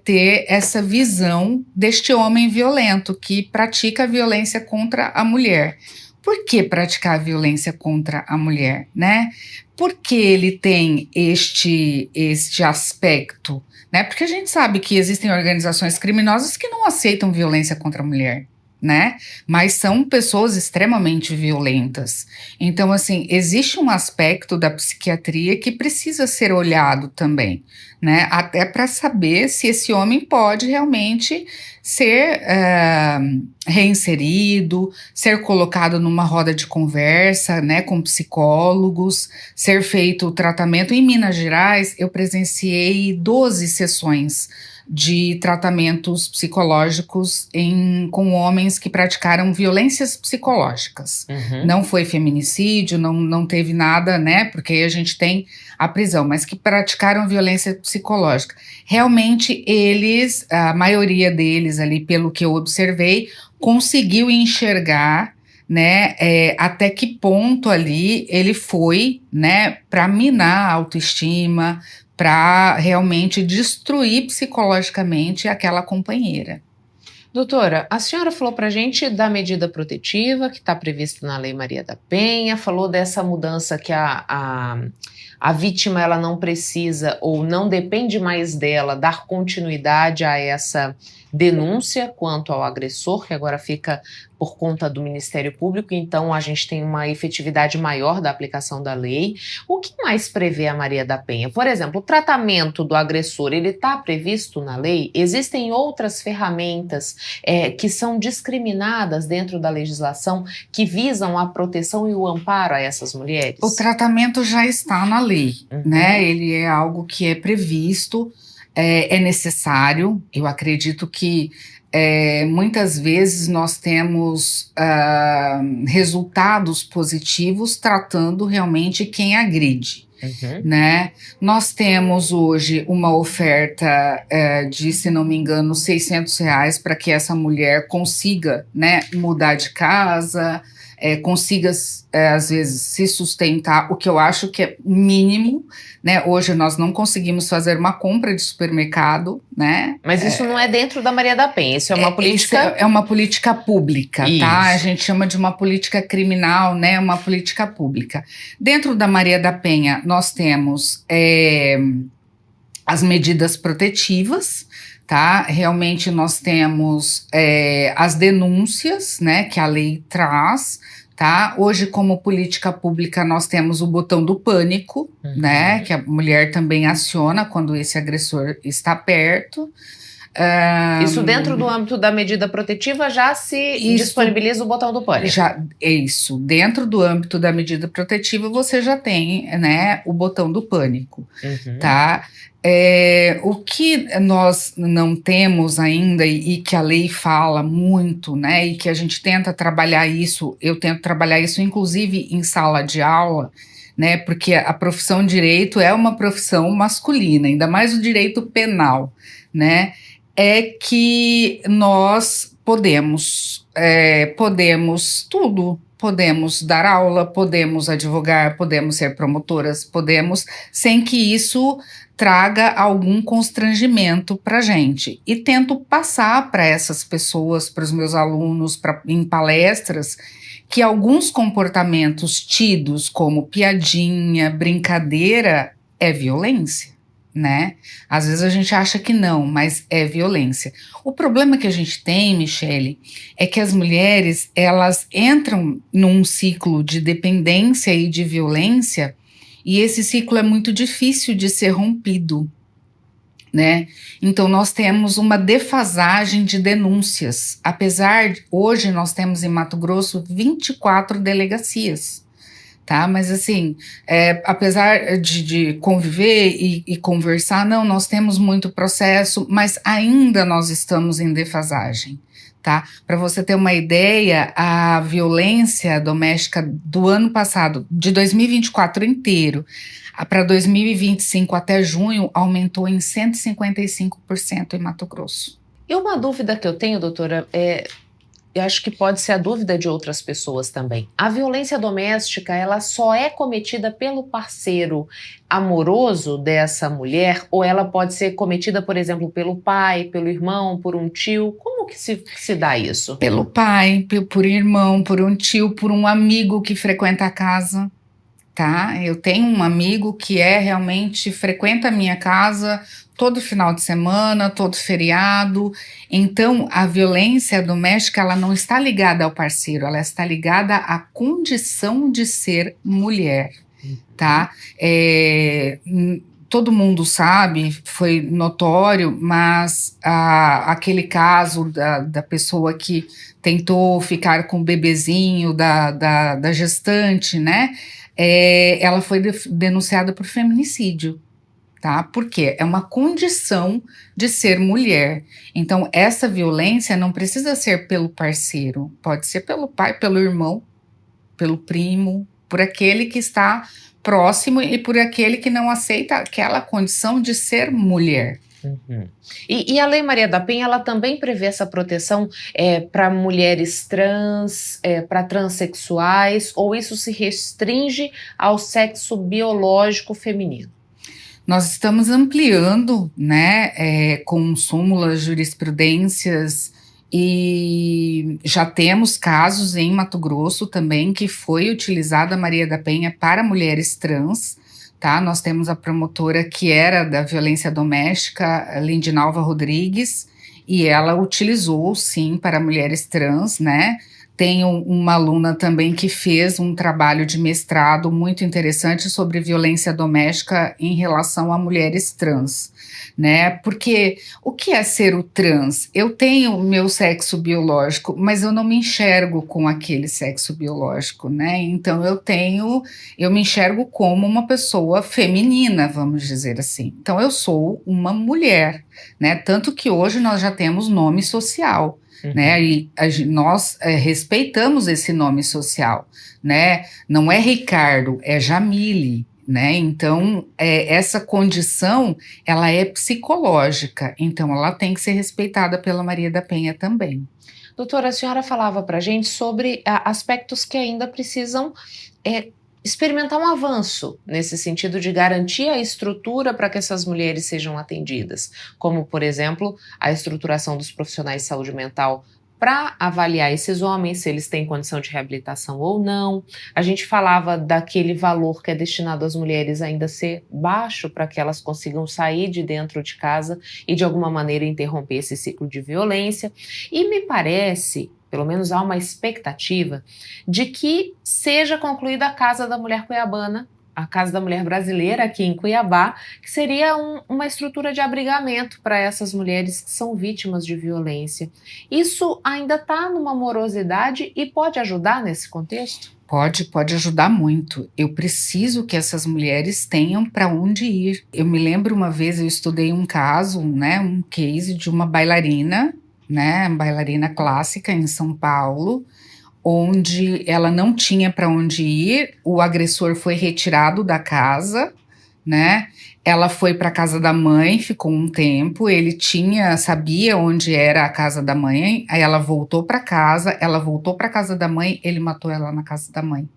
ter essa visão deste homem violento que pratica a violência contra a mulher. Por que praticar a violência contra a mulher, né? Porque ele tem este aspecto, né? Porque a gente sabe que existem organizações criminosas que não aceitam violência contra a mulher, né? Mas são pessoas extremamente violentas. Então, assim, existe um aspecto da psiquiatria que precisa ser olhado também, né? Até para saber se esse homem pode realmente ser reinserido, ser colocado numa roda de conversa, né, com psicólogos, ser feito o tratamento. Em Minas Gerais, eu presenciei 12 sessões de tratamentos psicológicos com homens que praticaram violências psicológicas. Não foi feminicídio, não teve nada, né? Porque aí a gente tem a prisão, mas que praticaram violência psicológica. Realmente eles, a maioria deles ali, pelo que eu observei, conseguiu enxergar, né, até que ponto ali ele foi, né, para minar a autoestima, para realmente destruir psicologicamente aquela companheira. Doutora, a senhora falou para a gente da medida protetiva que está prevista na Lei Maria da Penha, falou dessa mudança que a vítima ela não precisa ou não depende mais dela dar continuidade a essa denúncia quanto ao agressor, que agora fica por conta do Ministério Público, então a gente tem uma efetividade maior da aplicação da lei. O que mais prevê a Maria da Penha? Por exemplo, o tratamento do agressor, ele está previsto na lei? Existem outras ferramentas que são discriminadas dentro da legislação que visam a proteção e o amparo a essas mulheres? O tratamento já está na lei, né? Ele é algo que é previsto, é necessário. Eu acredito que muitas vezes nós temos resultados positivos tratando realmente quem agride, né? Nós temos hoje uma oferta de, se não me engano, R$600 para que essa mulher consiga, né, mudar de casa, consiga, às vezes, se sustentar, o que eu acho que é mínimo, né? Hoje nós não conseguimos fazer uma compra de supermercado, né? Mas isso não é dentro da Maria da Penha, isso é uma política... É uma política pública, isso. Tá? A gente chama de uma política criminal, né? Uma política pública. Dentro da Maria da Penha, nós temos as medidas protetivas, tá? Realmente nós temos as denúncias, né, que a lei traz, tá? Hoje, como política pública, nós temos o botão do pânico, né, que a mulher também aciona quando esse agressor está perto. Isso dentro do âmbito da medida protetiva já se disponibiliza o botão do pânico? Isso, dentro do âmbito da medida protetiva você já tem, né, o botão do pânico, tá? O que nós não temos ainda e que a lei fala muito, né, e que a gente tenta trabalhar isso, eu tento trabalhar isso inclusive em sala de aula, né, porque a profissão direito é uma profissão masculina, ainda mais o direito penal, né, é que nós podemos tudo. Podemos dar aula, podemos advogar, podemos ser promotoras, podemos, sem que isso traga algum constrangimento para a gente. E tento passar para essas pessoas, para os meus alunos, em palestras, que alguns comportamentos tidos como piadinha, brincadeira, é violência, né? Às vezes a gente acha que não, mas é violência. O problema que a gente tem, Michele, é que as mulheres, elas entram num ciclo de dependência e de violência, e esse ciclo é muito difícil de ser rompido, né? Então nós temos uma defasagem de denúncias, apesar de hoje nós temos em Mato Grosso 24 delegacias, tá? Mas assim, apesar de conviver e conversar, não, nós temos muito processo, mas ainda nós estamos em defasagem, tá? Para você ter uma ideia, a violência doméstica do ano passado, de 2024 inteiro, para 2025 até junho, aumentou em 155% em Mato Grosso. E uma dúvida que eu tenho, doutora, eu acho que pode ser a dúvida de outras pessoas também. A violência doméstica, ela só é cometida pelo parceiro amoroso dessa mulher, ou ela pode ser cometida, por exemplo, pelo pai, pelo irmão, por um tio? Como que se dá isso? Pelo pai, por irmão, por um tio, por um amigo que frequenta a casa. Tá? Eu tenho um amigo que realmente frequenta a minha casa todo final de semana, todo feriado. Então, a violência doméstica, ela não está ligada ao parceiro, ela está ligada à condição de ser mulher, tá? Todo mundo sabe, foi notório, mas aquele caso da pessoa que tentou ficar com o bebezinho da gestante, né? Ela foi denunciada por feminicídio, tá? Porque é uma condição de ser mulher. Então, essa violência não precisa ser pelo parceiro, pode ser pelo pai, pelo irmão, pelo primo, por aquele que está próximo e por aquele que não aceita aquela condição de ser mulher. Uhum. E a Lei Maria da Penha, ela também prevê essa proteção para mulheres trans, para transexuais, ou isso se restringe ao sexo biológico feminino? Nós estamos ampliando, né, com súmulas, jurisprudências, e já temos casos em Mato Grosso também que foi utilizada a Maria da Penha para mulheres trans. Tá? Nós temos a promotora que era da violência doméstica, Lindinalva Rodrigues, e ela utilizou, sim, para mulheres trans, né? Tenho uma aluna também que fez um trabalho de mestrado muito interessante sobre violência doméstica em relação a mulheres trans, né? Porque o que é ser o trans? Eu tenho o meu sexo biológico, mas eu não me enxergo com aquele sexo biológico, né? Então eu me enxergo como uma pessoa feminina, vamos dizer assim. Então eu sou uma mulher, né? Tanto que hoje nós já temos nome social. Né, e nós respeitamos esse nome social, né? Não é Ricardo, é Jamile, né? Então essa condição ela é psicológica, então ela tem que ser respeitada pela Maria da Penha também. Doutora, a senhora falava para a gente sobre aspectos que ainda precisam experimentar um avanço nesse sentido de garantir a estrutura para que essas mulheres sejam atendidas, como, por exemplo, a estruturação dos profissionais de saúde mental para avaliar esses homens, se eles têm condição de reabilitação ou não. A gente falava daquele valor que é destinado às mulheres ainda ser baixo para que elas consigam sair de dentro de casa e de alguma maneira interromper esse ciclo de violência. E me parece, pelo menos há uma expectativa, de que seja concluída a Casa da Mulher Cuiabana, a Casa da Mulher Brasileira aqui em Cuiabá, que seria uma estrutura de abrigamento para essas mulheres que são vítimas de violência. Isso ainda está numa morosidade e pode ajudar nesse contexto? Pode ajudar muito. Eu preciso que essas mulheres tenham para onde ir. Eu me lembro uma vez, eu estudei um caso, né, um case de uma bailarina, né, bailarina clássica em São Paulo, onde ela não tinha para onde ir, o agressor foi retirado da casa, né? Ela foi para a casa da mãe, ficou um tempo, ele sabia onde era a casa da mãe, aí ela voltou para casa, ela voltou para a casa da mãe, ele matou ela na casa da mãe.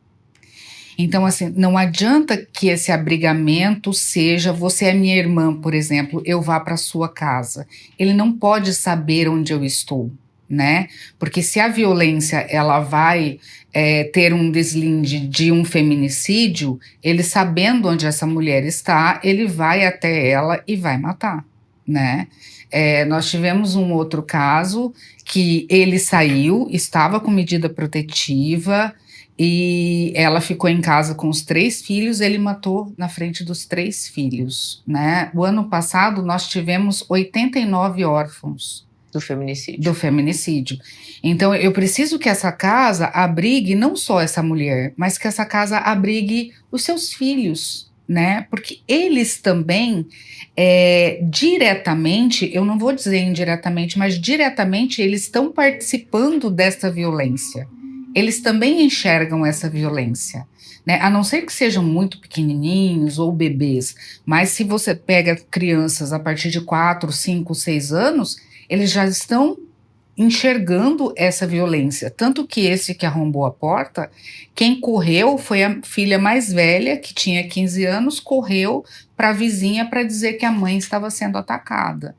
Então, assim, não adianta que esse abrigamento seja, você é minha irmã, por exemplo, eu vá para sua casa. Ele não pode saber onde eu estou, né? Porque se a violência ela vai ter um deslinde de um feminicídio, ele sabendo onde essa mulher está, ele vai até ela e vai matar, né? Nós tivemos um outro caso que ele saiu, estava com medida protetiva E ela ficou em casa com os 3 filhos, ele matou na frente dos 3 filhos, né? O ano passado nós tivemos 89 órfãos Do feminicídio. do feminicídio. Então eu preciso que essa casa abrigue não só essa mulher, mas que essa casa abrigue os seus filhos, né? Porque eles também, diretamente, eu não vou dizer indiretamente, mas diretamente eles estão participando dessa violência. Eles também enxergam essa violência, né? A não ser que sejam muito pequenininhos ou bebês, mas se você pega crianças a partir de 4, 5, 6 anos, eles já estão enxergando essa violência. Tanto que esse que arrombou a porta, quem correu foi a filha mais velha, que tinha 15 anos, correu para a vizinha para dizer que a mãe estava sendo atacada,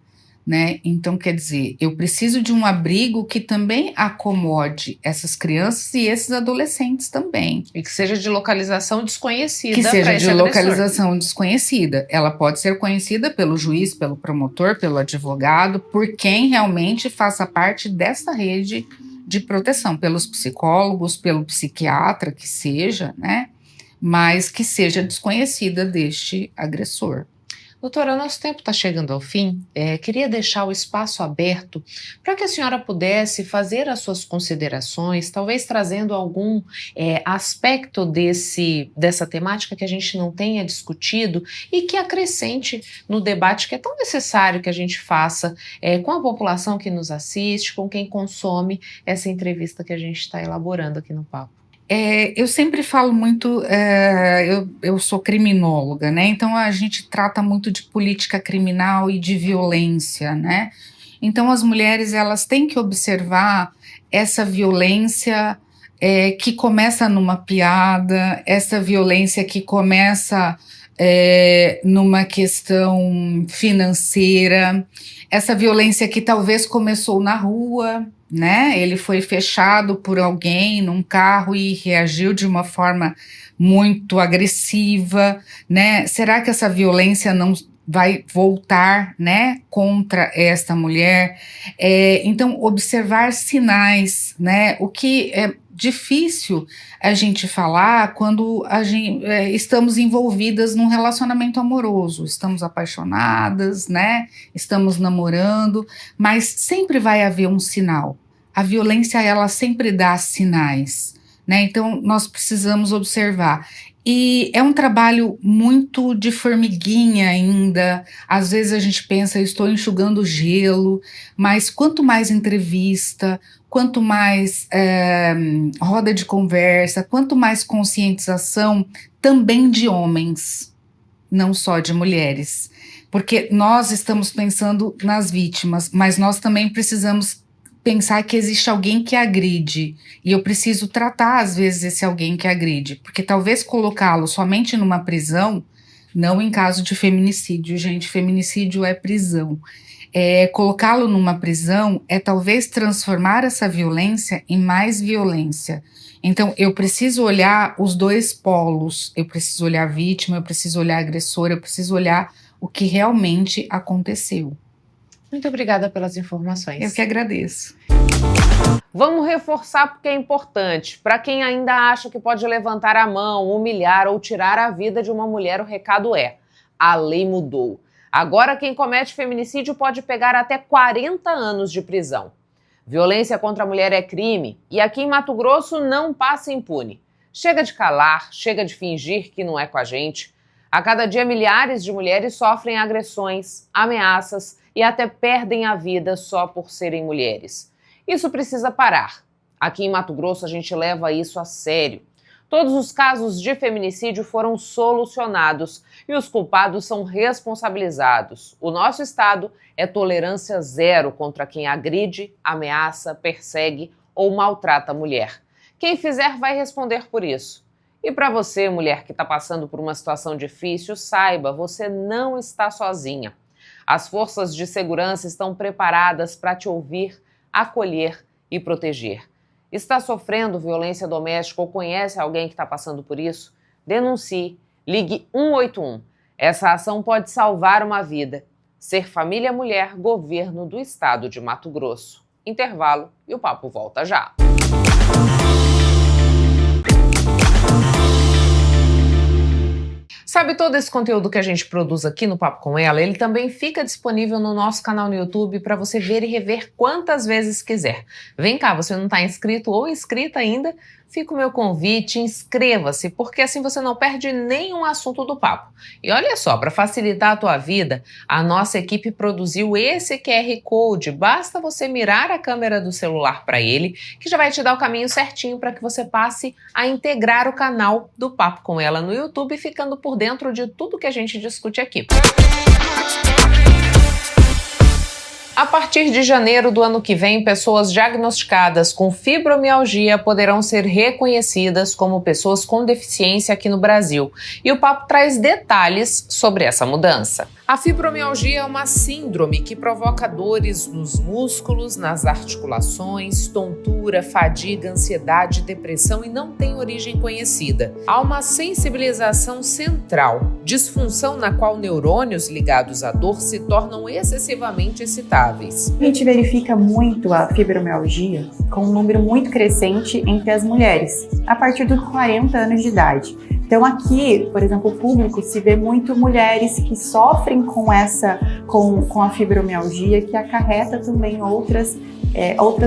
né? Então, quer dizer, eu preciso de um abrigo que também acomode essas crianças e esses adolescentes também. E que seja de localização desconhecida. Que seja pra de esse agressor. localização desconhecida. Ela pode ser conhecida pelo juiz, pelo promotor, pelo advogado, por quem realmente faça parte dessa rede de proteção, pelos psicólogos, pelo psiquiatra, que seja, né? Mas que seja desconhecida deste agressor. Doutora, nosso tempo está chegando ao fim. Queria deixar o espaço aberto para que a senhora pudesse fazer as suas considerações, talvez trazendo algum aspecto dessa temática que a gente não tenha discutido e que acrescente no debate que é tão necessário que a gente faça com a população que nos assiste, com quem consome essa entrevista que a gente está elaborando aqui no Papo. Eu sempre falo muito, eu sou criminóloga, né? Então a gente trata muito de política criminal e de violência, né? Então as mulheres, elas têm que observar essa violência que começa numa piada, essa violência que começa numa questão financeira, essa violência que talvez começou na rua, né? Ele foi fechado por alguém num carro e reagiu de uma forma muito agressiva, né? Será que essa violência não vai voltar, né, contra esta mulher? Então, observar sinais, né? O que é difícil a gente falar quando estamos envolvidas num relacionamento amoroso, estamos apaixonadas, né? Estamos namorando, mas sempre vai haver um sinal. A violência, ela sempre dá sinais, né? Então nós precisamos observar. E é um trabalho muito de formiguinha ainda. Às vezes a gente pensa, eu estou enxugando gelo, mas quanto mais entrevista, quanto mais roda de conversa, quanto mais conscientização também de homens, não só de mulheres. Porque nós estamos pensando nas vítimas, mas nós também precisamos pensar que existe alguém que agride, e eu preciso tratar às vezes esse alguém que agride, porque talvez colocá-lo somente numa prisão, não em caso de feminicídio, gente, feminicídio é prisão, colocá-lo numa prisão é talvez transformar essa violência em mais violência. Então eu preciso olhar os dois polos, eu preciso olhar a vítima, eu preciso olhar a agressora, eu preciso olhar o que realmente aconteceu. Muito obrigada pelas informações. Eu que agradeço. Vamos reforçar porque é importante. Para quem ainda acha que pode levantar a mão, humilhar ou tirar a vida de uma mulher, o recado é: a lei mudou. Agora quem comete feminicídio pode pegar até 40 anos de prisão. Violência contra a mulher é crime e aqui em Mato Grosso não passa impune. Chega de calar, chega de fingir que não é com a gente. A cada dia milhares de mulheres sofrem agressões, ameaças e até perdem a vida só por serem mulheres. Isso precisa parar. Aqui em Mato Grosso a gente leva isso a sério. Todos os casos de feminicídio foram solucionados e os culpados são responsabilizados. O nosso estado é tolerância zero contra quem agride, ameaça, persegue ou maltrata a mulher. Quem fizer vai responder por isso. E para você, mulher que está passando por uma situação difícil, saiba, você não está sozinha. As forças de segurança estão preparadas para te ouvir, acolher e proteger. Está sofrendo violência doméstica ou conhece alguém que está passando por isso? Denuncie. Ligue 181. Essa ação pode salvar uma vida. Ser Família Mulher, Governo do Estado de Mato Grosso. Intervalo e o papo volta já. Sabe, todo esse conteúdo que a gente produz aqui no Papo com Ela, ele também fica disponível no nosso canal no YouTube para você ver e rever quantas vezes quiser. Vem cá, você não está inscrito ou inscrita ainda? Fica o meu convite, inscreva-se, porque assim você não perde nenhum assunto do papo. E olha só, para facilitar a tua vida, a nossa equipe produziu esse QR Code. Basta você mirar a câmera do celular para ele, que já vai te dar o caminho certinho para que você passe a integrar o canal do Papo com Ela no YouTube, ficando por dentro de tudo que a gente discute aqui. A partir de janeiro do ano que vem, pessoas diagnosticadas com fibromialgia poderão ser reconhecidas como pessoas com deficiência aqui no Brasil. E o Papo traz detalhes sobre essa mudança. A fibromialgia é uma síndrome que provoca dores nos músculos, nas articulações, tontura, fadiga, ansiedade, depressão e não tem origem conhecida. Há uma sensibilização central, disfunção na qual neurônios ligados à dor se tornam excessivamente excitáveis. A gente verifica muito a fibromialgia com um número muito crescente entre as mulheres, a partir dos 40 anos de idade. Então aqui, por exemplo, o público se vê muito mulheres que sofrem com a fibromialgia, que acarreta também outras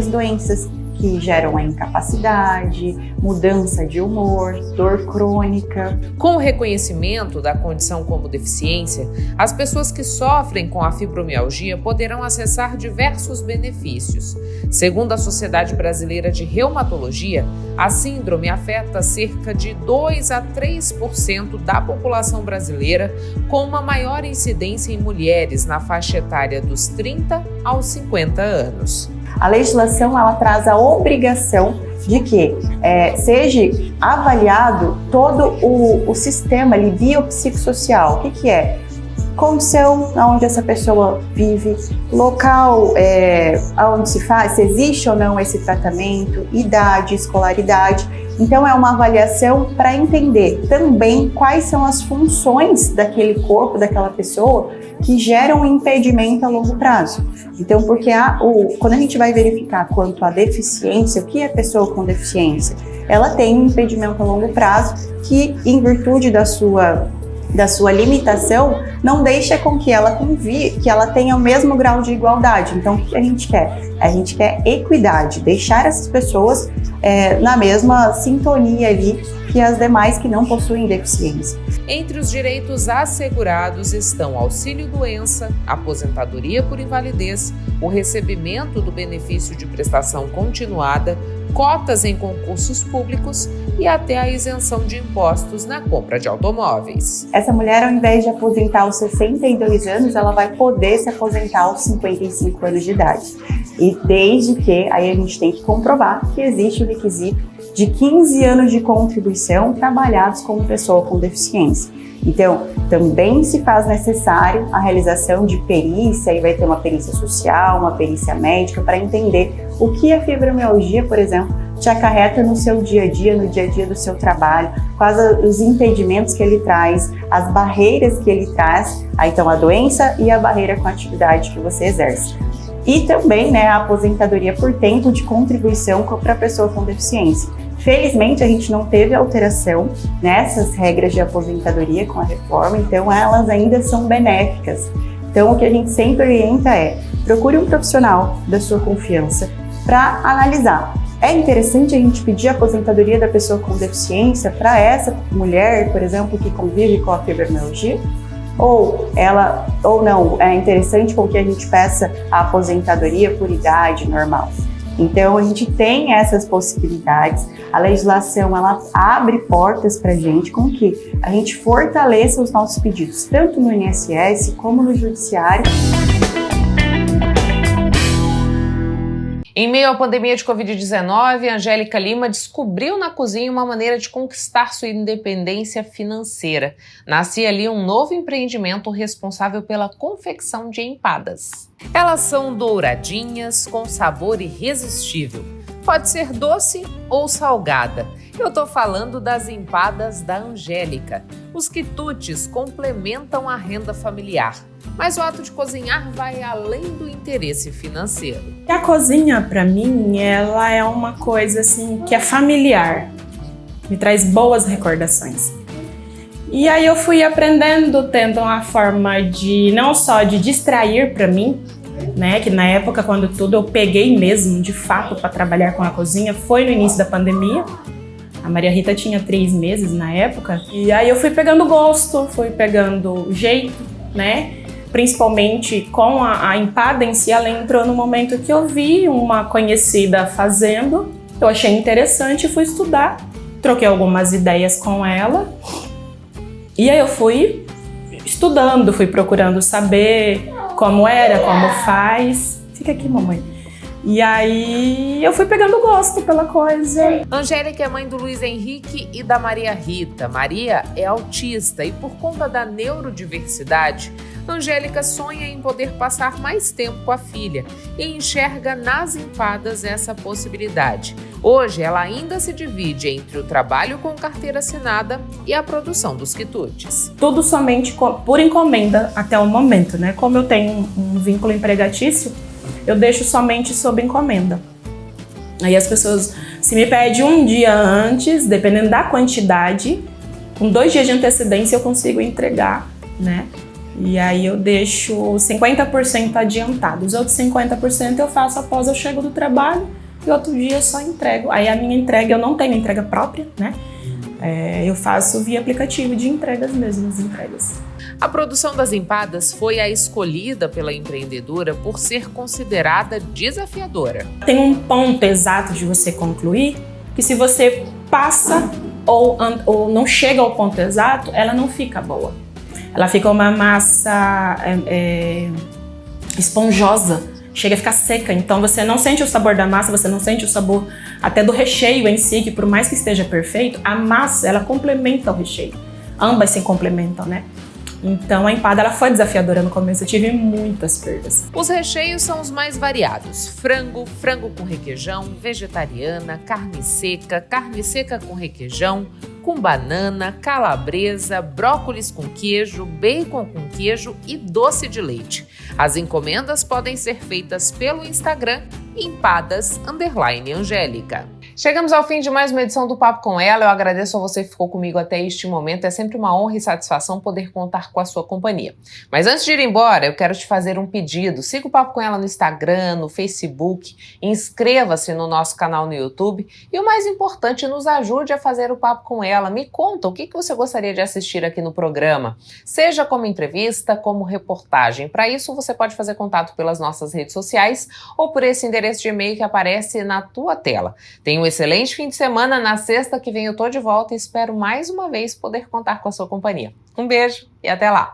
doenças que geram a incapacidade, mudança de humor, dor crônica. Com o reconhecimento da condição como deficiência, as pessoas que sofrem com a fibromialgia poderão acessar diversos benefícios. Segundo a Sociedade Brasileira de Reumatologia, a síndrome afeta cerca de 2 a 3% da população brasileira, com uma maior incidência em mulheres na faixa etária dos 30 aos 50 anos. A legislação ela traz a obrigação de que seja avaliado todo o sistema ali, biopsicossocial. O que é? Condição onde essa pessoa vive, local onde se faz, se existe ou não esse tratamento, idade, escolaridade. Então é uma avaliação para entender também quais são as funções daquele corpo, daquela pessoa, que geram um impedimento a longo prazo. Então, porque quando a gente vai verificar quanto à deficiência, o que é pessoa com deficiência? Ela tem um impedimento a longo prazo que, em virtude da sua limitação, não deixa com que ela que ela tenha o mesmo grau de igualdade. Então, o que a gente quer? A gente quer equidade, deixar essas pessoas na mesma sintonia ali que as demais que não possuem deficiência. Entre os direitos assegurados estão auxílio-doença, aposentadoria por invalidez, o recebimento do benefício de prestação continuada, cotas em concursos públicos e até a isenção de impostos na compra de automóveis. Essa mulher, ao invés de aposentar aos 62 anos, ela vai poder se aposentar aos 55 anos de idade. E desde que, aí a gente tem que comprovar que existe o requisito de 15 anos de contribuição trabalhados como pessoa com deficiência. Então, também se faz necessário a realização de perícia, e vai ter uma perícia social, uma perícia médica, para entender o que a fibromialgia, por exemplo, te acarreta no seu dia a dia, no dia a dia do seu trabalho, quais os impedimentos que ele traz, as barreiras que ele traz, então a doença e a barreira com a atividade que você exerce. E também a aposentadoria por tempo de contribuição para a pessoa com deficiência. Felizmente, a gente não teve alteração nessas regras de aposentadoria com a reforma, então elas ainda são benéficas. Então, o que a gente sempre orienta procure um profissional da sua confiança para analisar. É interessante a gente pedir a aposentadoria da pessoa com deficiência para essa mulher, por exemplo, que convive com a fibromialgia? Ou não, é interessante com que a gente peça a aposentadoria por idade normal. Então, a gente tem essas possibilidades. A legislação, ela abre portas para a gente com que a gente fortaleça os nossos pedidos, tanto no INSS como no Judiciário. Em meio à pandemia de Covid-19, Angélica Lima descobriu na cozinha uma maneira de conquistar sua independência financeira. Nascia ali um novo empreendimento responsável pela confecção de empadas. Elas são douradinhas, com sabor irresistível. Pode ser doce ou salgada. Eu tô falando das empadas da Angélica. Os quitutes complementam a renda familiar. Mas o ato de cozinhar vai além do interesse financeiro. A cozinha, para mim, ela é uma coisa assim que é familiar, me traz boas recordações. E aí eu fui aprendendo, tendo uma forma de não só de distrair para mim, né, que na época quando tudo eu peguei mesmo, de fato, para trabalhar com a cozinha, foi no início da pandemia. A Maria Rita tinha 3 meses na época, e aí eu fui pegando gosto, fui pegando jeito, né? Principalmente com a empada em si, ela entrou no momento que eu vi uma conhecida fazendo, eu achei interessante e fui estudar, troquei algumas ideias com ela, e aí eu fui estudando, fui procurando saber como era, como faz. Fica aqui, mamãe. E aí eu fui pegando gosto pela coisa. Angélica é mãe do Luiz Henrique e da Maria Rita. Maria é autista e por conta da neurodiversidade, Angélica sonha em poder passar mais tempo com a filha e enxerga nas empadas essa possibilidade. Hoje, ela ainda se divide entre o trabalho com carteira assinada e a produção dos quitutes. Tudo somente por encomenda até o momento, né? Como eu tenho um vínculo empregatício, eu deixo somente sob encomenda. Aí as pessoas, se me pedem um dia antes, dependendo da quantidade, com 2 dias de antecedência eu consigo entregar, né? E aí eu deixo 50% adiantado. Os outros 50% eu faço após eu chego do trabalho e outro dia eu só entrego. Aí a minha entrega, eu não tenho entrega própria, né? Eu faço via aplicativo de entregas mesmo, as entregas. A produção das empadas foi a escolhida pela empreendedora por ser considerada desafiadora. Tem um ponto exato de você concluir, que se você passa ou não chega ao ponto exato, ela não fica boa. Ela fica uma massa esponjosa, chega a ficar seca, então você não sente o sabor da massa, você não sente o sabor até do recheio em si, que por mais que esteja perfeito, a massa, ela complementa o recheio. Ambas se complementam, né? Então a empada ela foi desafiadora no começo, eu tive muitas perdas. Os recheios são os mais variados: frango, frango com requeijão, vegetariana, carne seca com requeijão, com banana, calabresa, brócolis com queijo, bacon com queijo e doce de leite. As encomendas podem ser feitas pelo Instagram empadas_Angélica. Chegamos ao fim de mais uma edição do Papo com Ela. Eu agradeço a você que ficou comigo até este momento. É sempre uma honra e satisfação poder contar com a sua companhia. Mas antes de ir embora, eu quero te fazer um pedido. Siga o Papo com Ela no Instagram, no Facebook, inscreva-se no nosso canal no YouTube e o mais importante, nos ajude a fazer o Papo com Ela. Me conta o que você gostaria de assistir aqui no programa, seja como entrevista, como reportagem. Para isso, você pode fazer contato pelas nossas redes sociais ou por esse endereço de e-mail que aparece na tua tela. Tenha um excelente fim de semana. Na sexta que vem eu tô de volta e espero mais uma vez poder contar com a sua companhia. Um beijo e até lá!